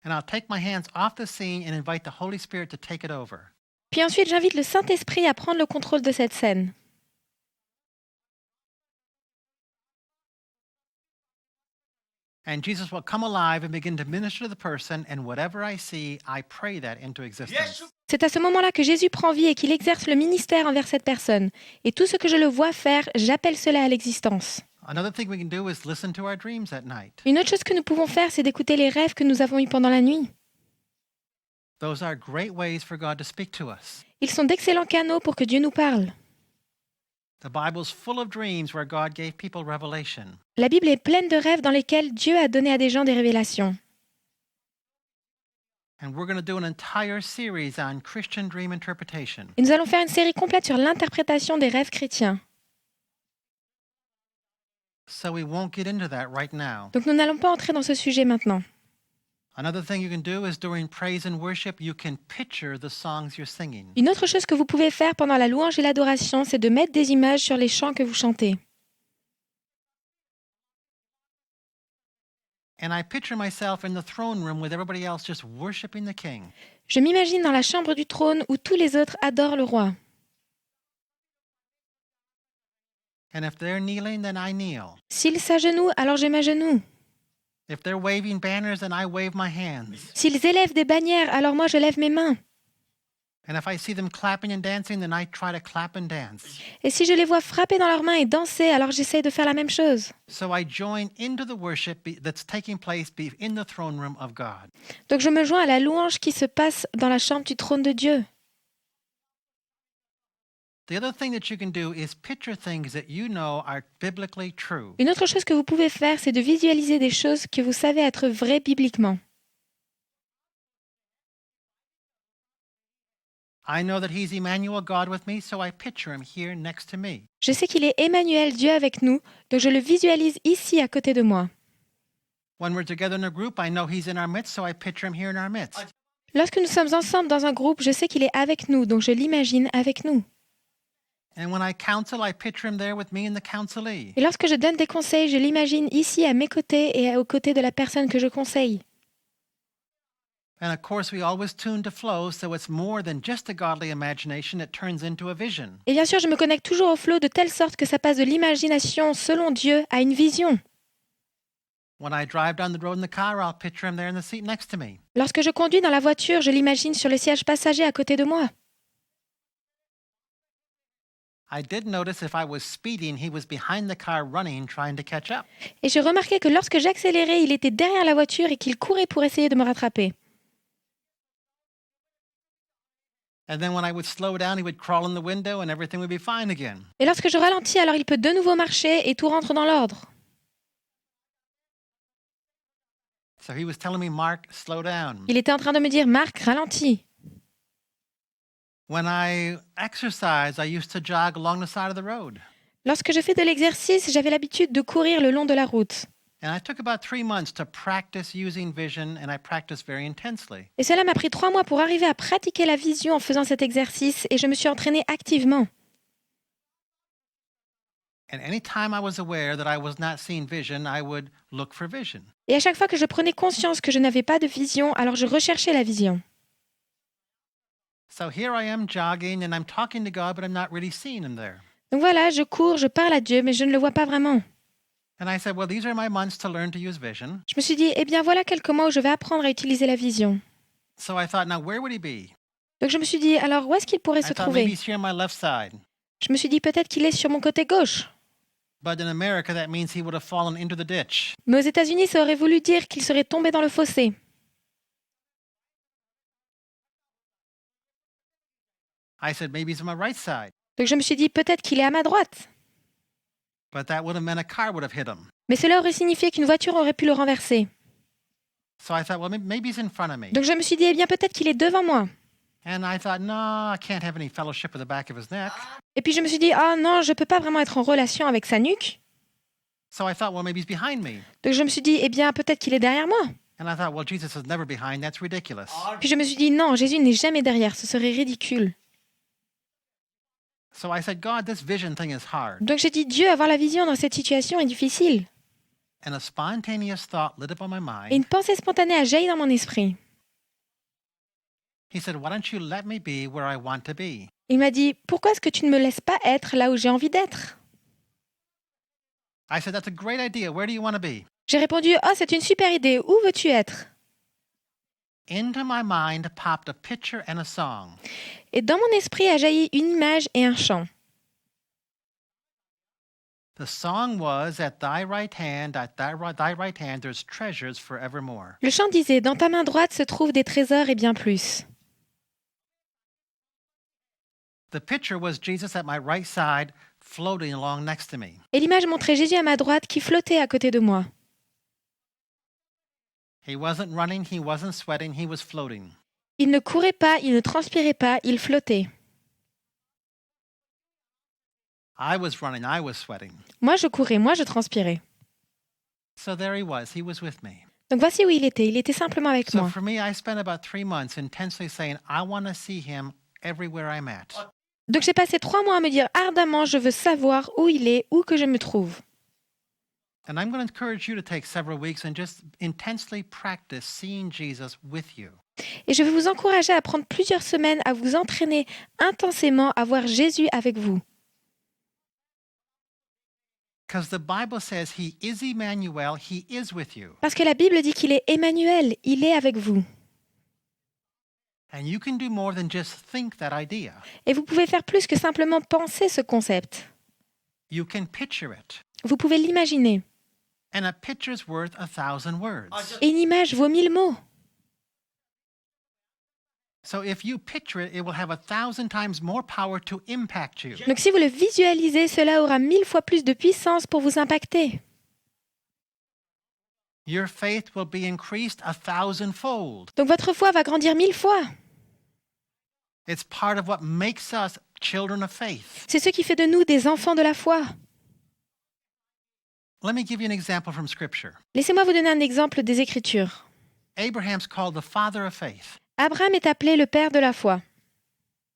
And I'll take my hands off the scene and invite the Holy Spirit to take it over. Puis ensuite, j'invite le Saint-Esprit à prendre le contrôle de cette scène. And Jesus will come alive and begin to minister to the person, and whatever I see, I pray that into existence. C'est à ce moment-là que Jésus prend vie et qu'il exerce le ministère envers cette personne. Et tout ce que je le vois faire, j'appelle cela à l'existence. Another thing we can do is listen to our dreams at night. Une autre chose que nous pouvons faire, c'est d'écouter les rêves que nous avons eus pendant la nuit. Those are great ways for God to speak to us. Ils sont d'excellents canaux pour que Dieu nous parle. The Bible's full of dreams where God gave people revelation. La Bible est pleine de rêves dans lesquels Dieu a donné à des gens des révélations. And we're going to do an entire series on Christian dream interpretation. Et nous allons faire une série complète sur l'interprétation des rêves chrétiens. So we won't get into that right now. Donc nous n'allons pas entrer dans ce sujet maintenant. Another thing you can do is during praise and worship, you can picture the songs you're singing. Une autre chose que vous pouvez faire pendant la louange et l'adoration, c'est de mettre des images sur les chants que vous chantez. And I picture myself in the throne room with everybody else just worshiping the king. Je m'imagine dans la chambre du trône où tous les autres adorent le roi. And if they're kneeling, then I kneel. S'ils s'agenouillent, alors je m'agenouille. If they're waving banners, then I wave my hands. S'ils élèvent des bannières, alors moi je lève mes mains. And if I see them clapping and dancing, then I try to clap and dance. Et si je les vois frapper dans leurs mains et danser, alors j'essaie de faire la même chose. So I join into the worship that's taking place in the throne room of God. Donc je me joins à la louange qui se passe dans la chambre du trône de Dieu. The other thing that you can do is picture things that you know are biblically true. Une autre chose que vous pouvez faire, c'est de visualiser des choses que vous savez être vraies bibliquement. I know that he's Emmanuel, God with me, so I picture him here next to me. Je sais qu'il est Emmanuel, Dieu avec nous, donc je le visualise ici à côté de moi. When we're together in a group, I know he's in our midst, so I picture him here in our midst. Lorsque nous sommes ensemble dans un groupe, je sais qu'il est avec nous, donc je l'imagine avec nous. And when I counsel, I picture him there with me and the counselee. Et lorsque je donne des conseils, je l'imagine ici à mes côtés et aux côtés de la personne que je conseille. And of course, we always tune to flow, so it's more than just a godly imagination, it turns into a vision. Et bien sûr, je me connecte toujours au flow de telle sorte que ça passe de l'imagination selon Dieu à une vision. When I drive down the road in the car, I'll picture him there in the seat next to me. Lorsque je conduis dans la voiture, je l'imagine sur le siège passager à côté de moi. I did notice if I was speeding, he was behind the car running, trying to catch up. Et j'ai remarqué que lorsque j'accélérais, il était derrière la voiture et qu'il courait pour essayer de me rattraper. And then when I would slow down, he would crawl in the window and everything would be fine again. Et lorsque je ralentis, alors il peut de nouveau marcher et tout rentre dans l'ordre. So he was telling me, Mark, slow down. Il était en train de me dire, Marc, ralentis. When I exercise, I used to jog along the side of the road. Lorsque je fais de l'exercice, j'avais l'habitude de courir le long de la route. And I took about 3 months to practice using vision, and I practiced very intensely. Et cela m'a pris 3 mois pour arriver à pratiquer la vision en faisant cet exercice et je me suis entraînée activement. And any time I was aware that I was not seeing vision, I would look for vision. Et à chaque fois que je prenais conscience que je n'avais pas de vision, alors je recherchais la vision. So here I am jogging, and I'm talking to God, but I'm not really seeing him there. Donc voilà, je cours, je parle à Dieu, mais je ne le vois pas vraiment. And I said, well, these are my months to learn to use vision. Je me suis dit, eh bien voilà quelques mois où je vais apprendre à utiliser la vision. So I thought, now where would he be? Donc je me suis dit, alors où est-ce qu'il pourrait I se thought maybe trouver? he's here on my left side. Je me suis dit, peut-être qu'il est sur mon côté gauche. But in America, that means he would have fallen into the ditch. Mais aux États-Unis, ça aurait voulu dire qu'il serait tombé dans le fossé. I said, maybe he's on my right side. Donc je me suis dit, peut-être qu'il est à ma droite. But that would have meant a car would have hit him. Mais cela aurait signifié qu'une voiture aurait pu le renverser. So I thought, well, maybe he's in front of me. Donc je me suis dit, eh bien peut-être qu'il est devant moi. And I thought, no, I can't have any fellowship with the back of his neck. Et puis je me suis dit, ah non, je ne peux pas vraiment être en relation avec sa nuque. So I thought, well, maybe he's behind me. Donc je me suis dit, eh bien peut-être qu'il est derrière moi. And I thought, well, Jesus is never behind. That's ridiculous. Puis je me suis dit, non, Jésus n'est jamais derrière, ce serait ridicule. So I said, God, this vision thing is hard. Donc j'ai dit, Dieu, avoir la vision dans cette situation est difficile. And a spontaneous thought lit up on my Et une mind. pensée spontanée a jailli dans mon esprit. He said, why don't you let me be where I want to be? Il m'a dit, pourquoi est-ce que tu ne me laisses pas être là où j'ai envie d'être? I said, that's a great idea. Where do you want to be? J'ai répondu, oh, c'est une super idée, où veux-tu être? Into my mind popped a picture and a song. Et dans mon esprit a jailli une image et un chant. The song was, at thy right hand, there's treasures forevermore. Le chant disait, dans ta main droite se trouvent des trésors et bien plus. The picture was Jesus at my right side, floating along next to me. Et l'image montrait Jésus à ma droite qui flottait à côté de moi. He wasn't running, he wasn't sweating, he was floating. Il ne courait pas, il ne transpirait pas, il flottait. I was running, I was sweating. Moi, je courais, moi, je transpirais. So there he was with me. Donc voici où il était simplement avec So moi. for me, I spent about 3 months intensely saying, I want to see him everywhere I'm at. Donc j'ai passé 3 mois à me dire ardemment, je veux savoir où il est, où que je me trouve. And I'm going to encourage you to take several weeks and just intensely practice seeing Jesus with you. Et je veux vous encourager à prendre plusieurs semaines à vous entraîner intensément à voir Jésus avec vous. Because the Bible says he is Emmanuel, he is with you. Parce que la Bible dit qu'il est Emmanuel, il est avec vous. And you can do more than just think that idea. Et vous pouvez faire plus que simplement penser ce concept. You can picture it. Vous pouvez l'imaginer. And a picture's worth 1,000 words. Et une image vaut 1000 mots. So if you picture it, it will have 1,000 times more power to impact you. Donc si vous le visualisez, cela aura 1000 fois plus de puissance pour vous impacter. Your faith will be increased 1,000-fold. Donc votre foi va grandir 1000 fois. It's part of what makes us children of faith. C'est ce qui fait de nous des enfants de la foi. Let me give you an example from Scripture. Laissez-moi vous donner un exemple des Écritures. Abraham's called the father of faith. Abraham est appelé le père de la foi.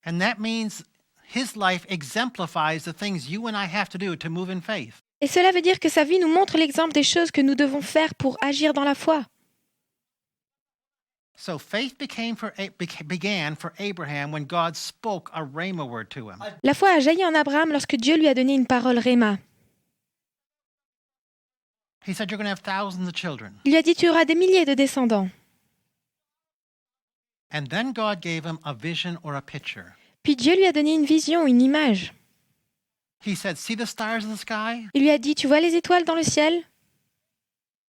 And that means his life exemplifies the things you and I have to do to move in faith. Et cela veut dire que sa vie nous montre l'exemple des choses que nous devons faire pour agir dans la foi. So faith began for Abraham when God spoke a rhema word to him. La foi a jailli en Abraham lorsque Dieu lui a donné une parole rhéma. He said, you're going to have thousands of children. Il lui a dit, tu auras des milliers de descendants. And then God gave him a vision or a picture. Puis Dieu lui a donné une vision, une image. He said, see the stars in the sky? Il lui a dit, tu vois les étoiles dans le ciel?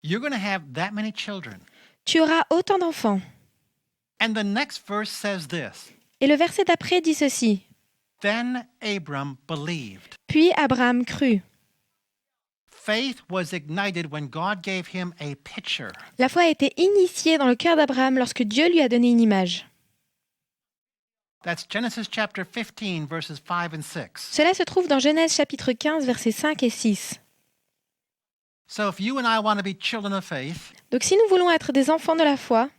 You're going to have that many children. Tu auras autant d'enfants. And the next verse says this. Et le verset d'après dit ceci. Then Abram believed. Puis Abraham crut. Faith was ignited when God gave him a picture. La foi a été initiée dans le cœur d'Abraham lorsque Dieu lui a donné une image. That's Genesis chapter 15, verses 5 and 6. Cela se trouve dans Genèse chapitre 15, versets 5 et 6. So if you and I want to be children of faith, Donc si nous voulons être des enfants de la foi,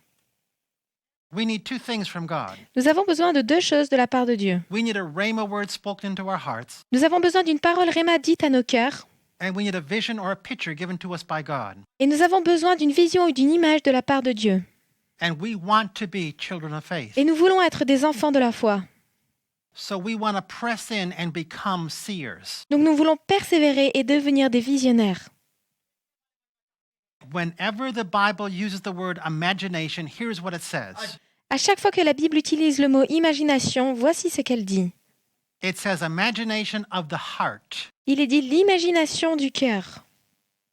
we need 2 things from God. nous avons besoin de 2 choses de la part de Dieu. We need a rhema word spoken into our hearts, Nous avons besoin d'une parole rhéma dite à nos cœurs, and we need a vision or a picture given to us by God. et nous avons besoin d'une vision ou d'une image de la part de Dieu. And we want to be children of faith. Et nous voulons être des enfants de la foi. So we want to press in and become seers. Donc nous voulons persévérer et devenir des visionnaires. Whenever the Bible uses the word imagination, here's what it says. À chaque fois que la Bible utilise le mot imagination, voici ce qu'elle dit. It says imagination of the heart. Il est dit l'imagination du cœur.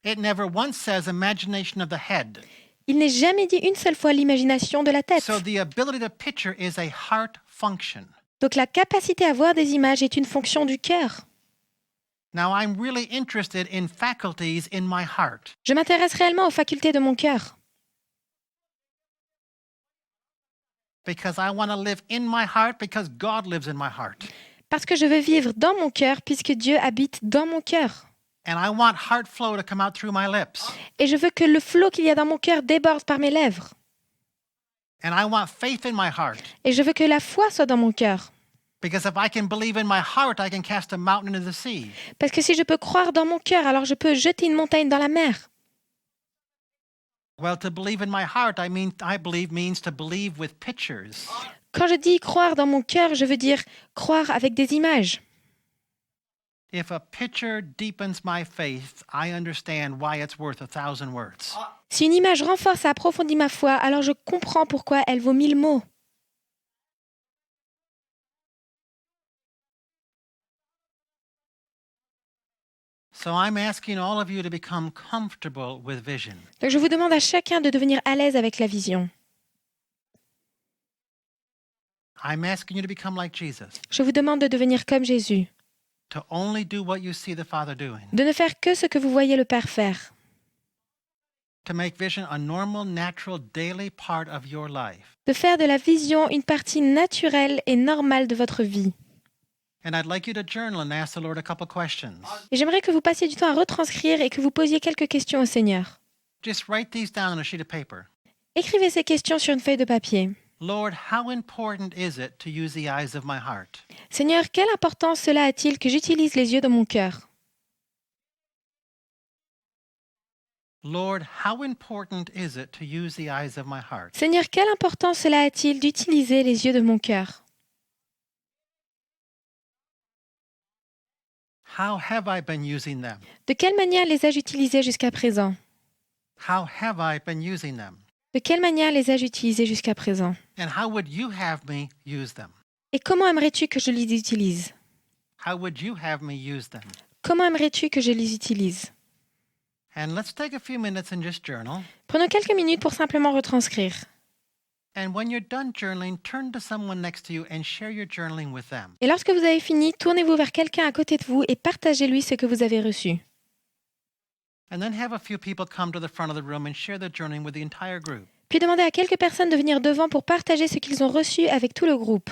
It never once says imagination of the head. Il n'est jamais dit une seule fois l'imagination de la tête. So the ability to picture is a heart function. Donc la capacité à voir des images est une fonction du cœur. Now I'm really interested in faculties in my heart. Je m'intéresse réellement aux facultés de mon cœur. Because I want to live in my heart because God lives in my heart. Parce que je veux vivre dans mon cœur puisque Dieu habite dans mon cœur. And I want heart flow to come out through my lips. Et je veux que le flot qu'il y a dans mon cœur déborde par mes lèvres. And I want faith in my heart. Et je veux que la foi soit dans mon cœur. Because if I can believe in my heart, I can cast a mountain into the sea. Parce que si je peux croire dans mon cœur, alors je peux jeter une montagne dans la mer. Well, to believe in my heart, I believe means to believe with pictures. Quand je dis croire dans mon cœur, je veux dire croire avec des images. If a picture deepens my faith, I understand why it's worth 1,000 words. Si une image renforce et approfondit ma foi, alors je comprends pourquoi elle vaut 1000 mots. So I'm asking all of you to become comfortable with vision. Donc je vous demande à chacun de devenir à l'aise avec la vision. I'm asking you to become like Jesus, Je vous demande de devenir comme Jésus, to only do what you see the Father doing, de ne faire que ce que vous voyez le Père faire, to make vision a normal, natural, daily part of your life. de faire de la vision une partie naturelle et normale de votre vie. And I'd like you to journal and ask the Lord a couple questions. Et j'aimerais que vous passiez du temps à retranscrire et que vous posiez quelques questions au Seigneur. Just write these down on a sheet of paper. Écrivez ces questions sur une feuille de papier. Lord, how important is it to use the eyes of my heart? Seigneur, quelle importance cela a-t-il que j'utilise les yeux de mon cœur? Lord, how important is it to use the eyes of my heart? Seigneur, quelle importance cela a-t-il d'utiliser les yeux de mon cœur? How have I been using them? De quelle manière les ai-je utilisés jusqu'à présent? How have I been using them? De quelle manière les ai-je utilisés jusqu'à présent? And how would you have me use them? Et comment aimerais-tu que je les utilise? How would you have me use them? Comment aimerais-tu que je les utilise? And let's take a few minutes and just journal. Prenons quelques minutes pour simplement retranscrire. And when you're done journaling, turn to someone next to you and share your journaling with them. Et lorsque vous avez fini, tournez-vous vers quelqu'un à côté de vous et partagez-lui ce que vous avez reçu. And then have a few people come to the front of the room and share their journaling with the entire group. Puis demandez à quelques personnes de venir devant pour partager ce qu'ils ont reçu avec tout le groupe.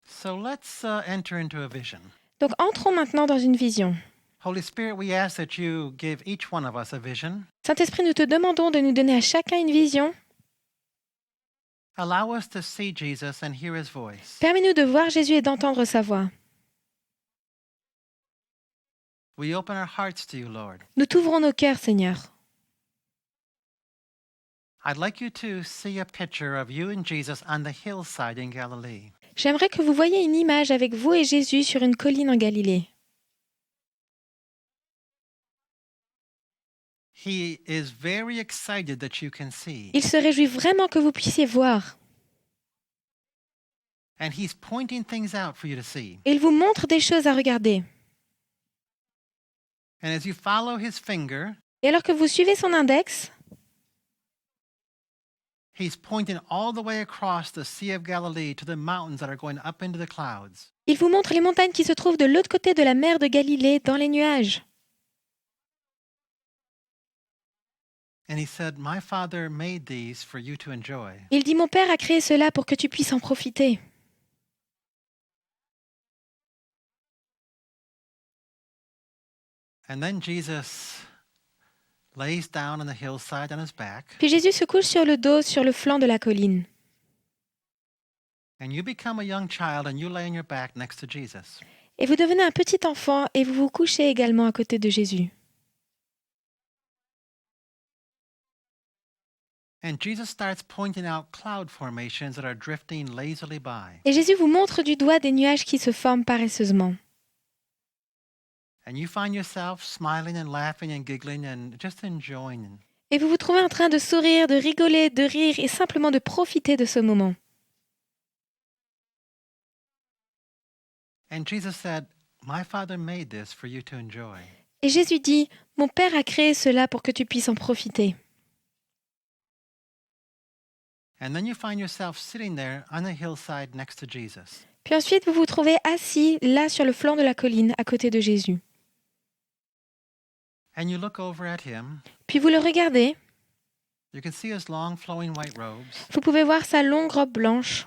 So let's enter into a vision. Donc entrons maintenant dans une vision. Holy Spirit, we ask that you give each one of us a vision. Saint-Esprit, nous te demandons de nous donner à chacun une vision. Allow us to see Jesus and hear his voice. Permets-nous de voir Jésus et d'entendre sa voix. We open our hearts to you, Lord. Nous t'ouvrons nos cœurs, Seigneur. I'd like you to see a picture of you and Jesus on the hillside in Galilee. J'aimerais que vous voyiez une image avec vous et Jésus sur une colline en Galilée. He is very excited that you can see. Il se réjouit vraiment que vous puissiez voir. And he's pointing things out for you to see. Et il vous montre des choses à regarder. And as you follow his finger, Et alors que vous suivez son index, he's pointing all the way across the Sea of Galilee to the mountains that are going up into the clouds. il vous montre les montagnes qui se trouvent de l'autre côté de la mer de Galilée, dans les nuages. And he said, my Father made these for you to enjoy. Il dit, mon Père a créé cela pour que tu puisses en profiter. And then Jesus lays down on the hillside on his back, Puis Jésus se couche sur le dos, sur le flanc de la colline. and you become a young child and you lay on your back next to Jesus. Et vous devenez un petit enfant et vous vous couchez également à côté de Jésus. And Jesus starts pointing out cloud formations that are drifting lazily by. Et Jésus vous montre du doigt des nuages qui se forment paresseusement. And you find yourself smiling and laughing and giggling and just enjoying. Et vous vous trouvez en train de sourire, de rigoler, de rire et simplement de profiter de ce moment. And Jesus said, my Father made this for you to enjoy. Et Jésus dit, mon Père a créé cela pour que tu puisses en profiter. And then you find yourself sitting there on the hillside next to Jesus. Puis ensuite, vous vous trouvez assis là sur le flanc de la colline à côté de Jésus. And you look over at him. Puis vous le regardez. You can see his long flowing white robes Vous pouvez voir sa longue robe blanche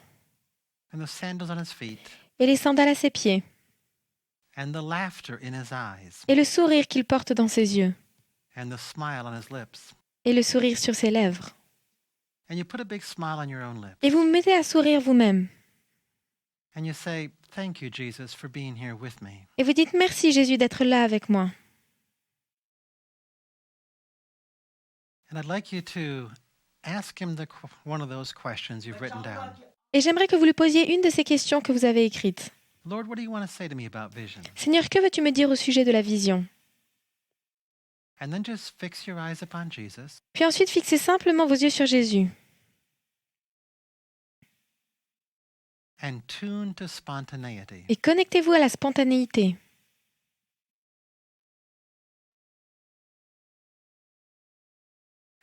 and the sandals on his feet et les sandales à ses pieds and the laughter in his eyes et le sourire qu'il porte dans ses yeux and the smile on his lips. et le sourire sur ses lèvres. And you put a big smile on your own lips. Et vous vous mettez à sourire vous-même. And you say, thank you, Jesus, for being here with me. Et vous dites merci Jésus d'être là avec moi. And I'd like you to ask him one of those questions you've written down. Et j'aimerais que vous lui posiez une de ces questions que vous avez écrites. Lord, what do you want to say to me about vision? Seigneur, que veux-tu me dire au sujet de la vision? And then just fix your eyes upon Jesus. Puis ensuite, fixez simplement vos yeux sur Jésus. And tune to spontaneity. Et connectez-vous à la spontanéité.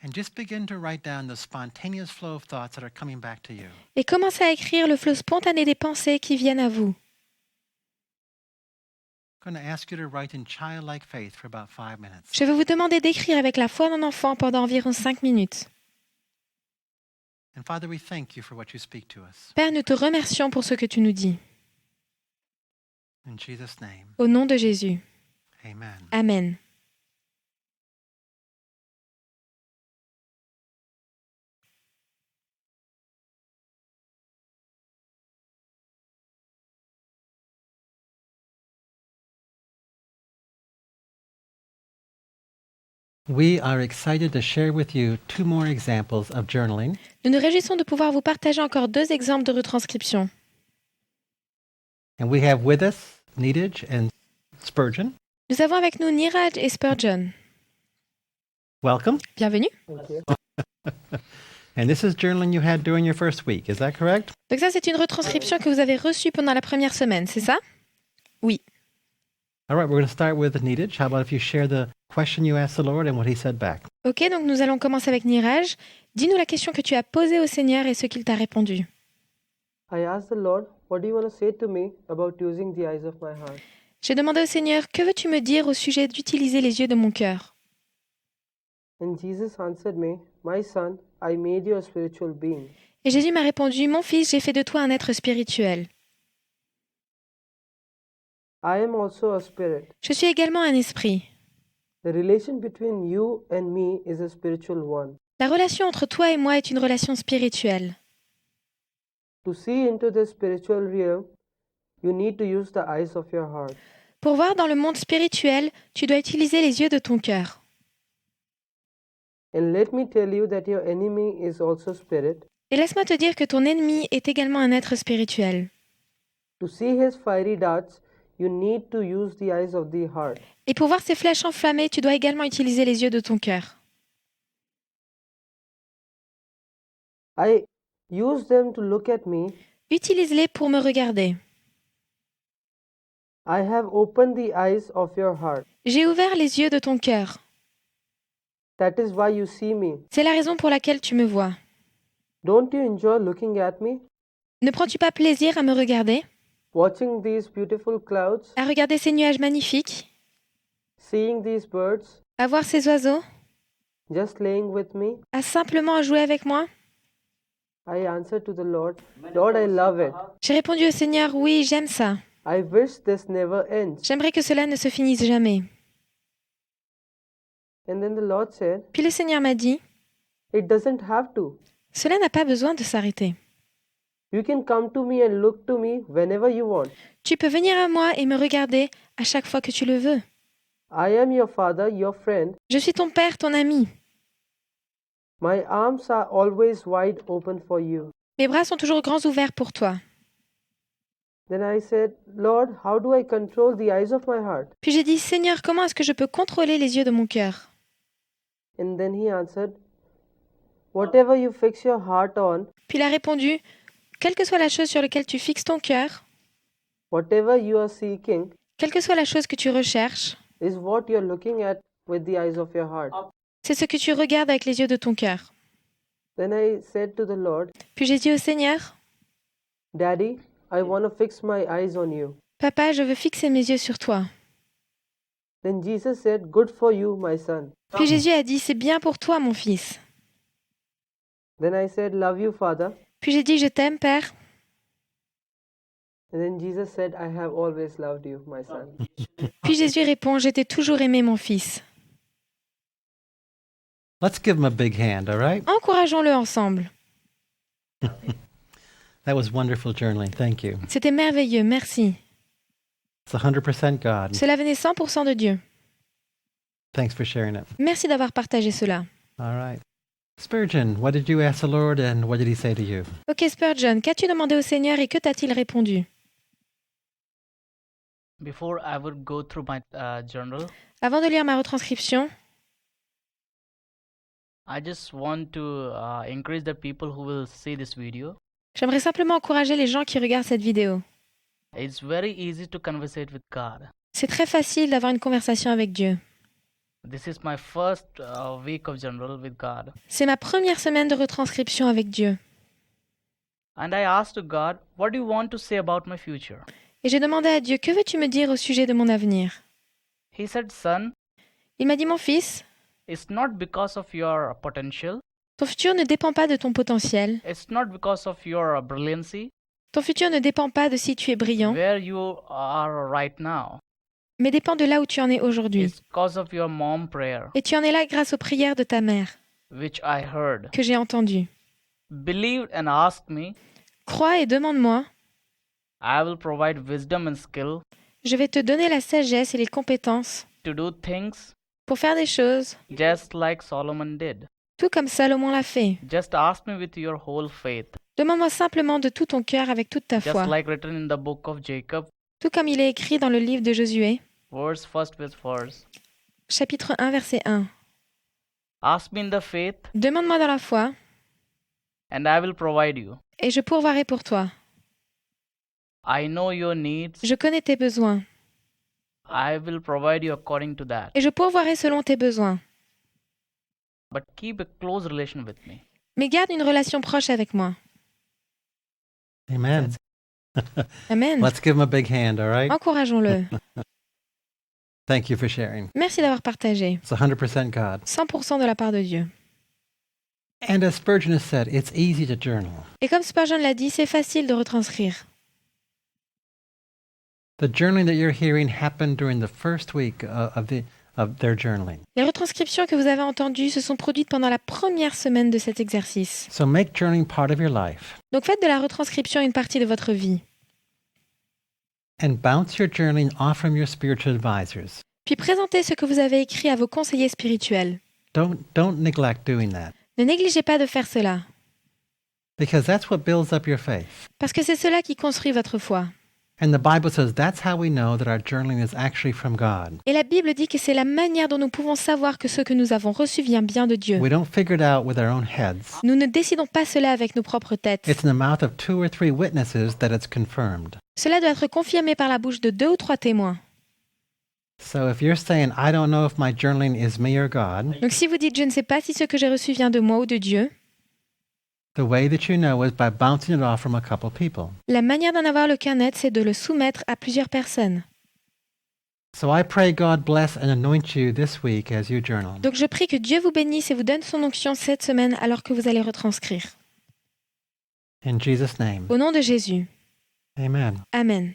And just begin to write down the spontaneous flow of thoughts that are coming back to you. Et commencez à écrire le flot spontané des pensées qui viennent à vous. I'm going to ask you to write in childlike faith for about 5 minutes. Je vais vous demander d'écrire avec la foi d'un enfant pendant environ 5 minutes. And Father, we thank you for what you speak to us. Père, nous te remercions pour ce que tu nous dis. In Jesus' name, Au nom de Jésus. amen. Amen. We are excited to share with you 2 more examples of journaling. Nous nous réjouissons de pouvoir vous partager encore 2 exemples de retranscription. And we have with us Needage and Spurgeon. Nous avons avec nous Niraj et Spurgeon. Welcome. Bienvenue. And this is journaling you had during your first week, is that correct? Donc ça, c'est une retranscription que vous avez reçue pendant la première semaine, c'est ça? Oui. All right, we're going to start with Needage. How about if you share the question you asked the Lord and what he said back? Ok, donc nous allons commencer avec Niraj. Dis-nous la question que tu as posée au Seigneur et ce qu'il t'a répondu. I asked the Lord, what do you want to say to me about using the eyes of my heart? J'ai demandé au Seigneur, que veux-tu me dire au sujet d'utiliser les yeux de mon cœur? And Jesus answered me, my son, I made you a spiritual being. Et Jésus m'a répondu, mon fils, j'ai fait de toi un être spirituel. I am also a spirit. Je suis également un esprit. The relation between you and me is a spiritual one. La relation entre toi et moi est une relation spirituelle. To see into the spiritual realm, you need to use the eyes of your heart. Pour voir dans le monde spirituel, tu dois utiliser les yeux de ton cœur. And let me tell you that your enemy is also spirit. Et laisse-moi te dire que ton ennemi est également un être spirituel. To see his fiery darts, you need to use the eyes of the heart. Et pour voir ces flèches enflammées, tu dois également utiliser les yeux de ton cœur. I use them to look at me. Utilise-les pour me regarder. I have opened the eyes of your heart. J'ai ouvert les yeux de ton cœur. That is why you see me. C'est la raison pour laquelle tu me vois. Don't you enjoy looking at me? Ne prends-tu pas plaisir à me regarder, Watching these beautiful clouds, à regarder ces nuages magnifiques, seeing these birds, à voir ces oiseaux, just laying with me? à simplement jouer avec moi? I answered to the Lord, Lord, I love it. J'ai répondu au Seigneur, oui, j'aime ça. I wish this never ends. J'aimerais que cela ne se finisse jamais. And then the Lord said, Puis le Seigneur m'a dit, it doesn't have to. cela n'a pas besoin de s'arrêter. You can come to me and look to me whenever you want. Tu peux venir à moi et me regarder à chaque fois que tu le veux. I am your father, your friend. Je suis ton père, ton ami. My arms are always wide open for you. Mes bras sont toujours grands ouverts pour toi. Then I said, Lord, how do I control the eyes of my heart? Puis j'ai dit, Seigneur, comment est-ce que je peux contrôler les yeux de mon cœur? And then he answered, whatever you fix your heart on, Puis il a répondu, quelle que soit la chose sur laquelle tu fixes ton cœur, whatever you are seeking, quelle que soit la chose que tu recherches, is what you're looking at with the eyes of your heart. c'est ce que tu regardes avec les yeux de ton cœur. Then I said to the Lord, Puis j'ai dit au Seigneur, Daddy, I want to fix my eyes on you. Papa, je veux fixer mes yeux sur toi. Then Jesus said, good for you, my son. Puis Jésus a dit, c'est bien pour toi, mon fils. Then I said, love you, Father. Puis j'ai dit, je t'aime, Père. And then Jesus said, I have always loved you, my son. Puis Jésus répond, je t'ai toujours aimé, mon fils. Let's give him a big hand, all right? Encourageons-le ensemble. That was wonderful journaling. Thank you. C'était merveilleux, merci. It's 100% God. Cela venait 100% de Dieu. Thanks for sharing it. Merci d'avoir partagé cela. All right. Spurgeon, what did you ask the Lord and what did he say to you? Ok, Spurgeon, qu'as-tu demandé au Seigneur et que t'a-t-il répondu? Before I would go through my journal, Avant de lire ma retranscription, I just want to encourage the people who will see this video. j'aimerais simplement encourager les gens qui regardent cette vidéo. It's very easy to conversate with God. C'est très facile d'avoir une conversation avec Dieu. This is my first week of journal with God. C'est ma première semaine de retranscription avec Dieu. And I asked to God, what do you want to say about my future? Et j'ai demandé à Dieu, que veux-tu me dire au sujet de mon avenir? He said, Son, Il m'a dit, mon fils, it's not because of your potential, ton futur ne dépend pas de ton potentiel. it's not because of your brilliancy, Ton futur ne dépend pas de si tu es brillant, where you are right now. mais dépend de là où tu en es aujourd'hui. It's because of your mom prayer, Et tu en es là grâce aux prières de ta mère, which I heard. que j'ai entendues. Believe and ask me. Crois et demande-moi. I will provide wisdom and skill Je vais te donner la sagesse et les compétences to do things pour faire des choses, just like Solomon did. tout comme Salomon l'a fait. Just ask me with your whole faith, Demande-moi simplement de tout ton cœur avec toute ta just foi, like written in the book of Jacob, tout comme il est écrit dans le livre de Josué, verse first with verse. chapitre 1, verset 1. Ask me in the faith, Demande-moi dans la foi, and I will provide you. et je pourvoirai pour toi. I know your needs. Je connais tes besoins, I will provide you according to that. et je pourvoirai selon tes besoins. But keep a close relation with me. Mais garde une relation proche avec moi. Amen. Amen. Let's give him a big hand, all right? Encourageons-le. Thank you for sharing. Merci d'avoir partagé. It's 100% God. 100% de la part de Dieu. And as Spurgeon has said, it's easy to journal. Et comme Spurgeon l'a dit, c'est facile de retranscrire. The journaling that you're hearing happened during the first week of their journaling. Les retranscriptions que vous avez entendues se sont produites pendant la première semaine de cet exercice. So make journaling part of your life Donc faites de la retranscription une partie de votre vie. and bounce your journaling off from your spiritual advisors. Puis présentez ce que vous avez écrit à vos conseillers spirituels. Don't neglect doing that Ne négligez pas de faire cela, because that's what builds up your faith. parce que c'est cela qui construit votre foi. And the Bible says that's how we know that our journaling is actually from God. Et la Bible dit que c'est la manière dont nous pouvons savoir que ce que nous avons reçu vient bien de Dieu. We don't figure it out with our own heads. Nous ne décidons pas cela avec nos propres têtes. It's in the mouth of 2 or 3 witnesses that it's confirmed. Cela doit être confirmé par la bouche de 2 ou 3 témoins. So if you're saying, I don't know if my journaling is me or God, Donc si vous dites « je ne sais pas si ce que j'ai reçu vient de moi ou de Dieu », the way that you know is by bouncing it off from a couple people. la manière d'en avoir le cœur net, c'est de le soumettre à plusieurs personnes. So I pray God bless and anoint you this week as you journal. Donc je prie que Dieu vous bénisse et vous donne son onction cette semaine alors que vous allez retranscrire. In Jesus' name, Au nom de Jésus. amen. Amen.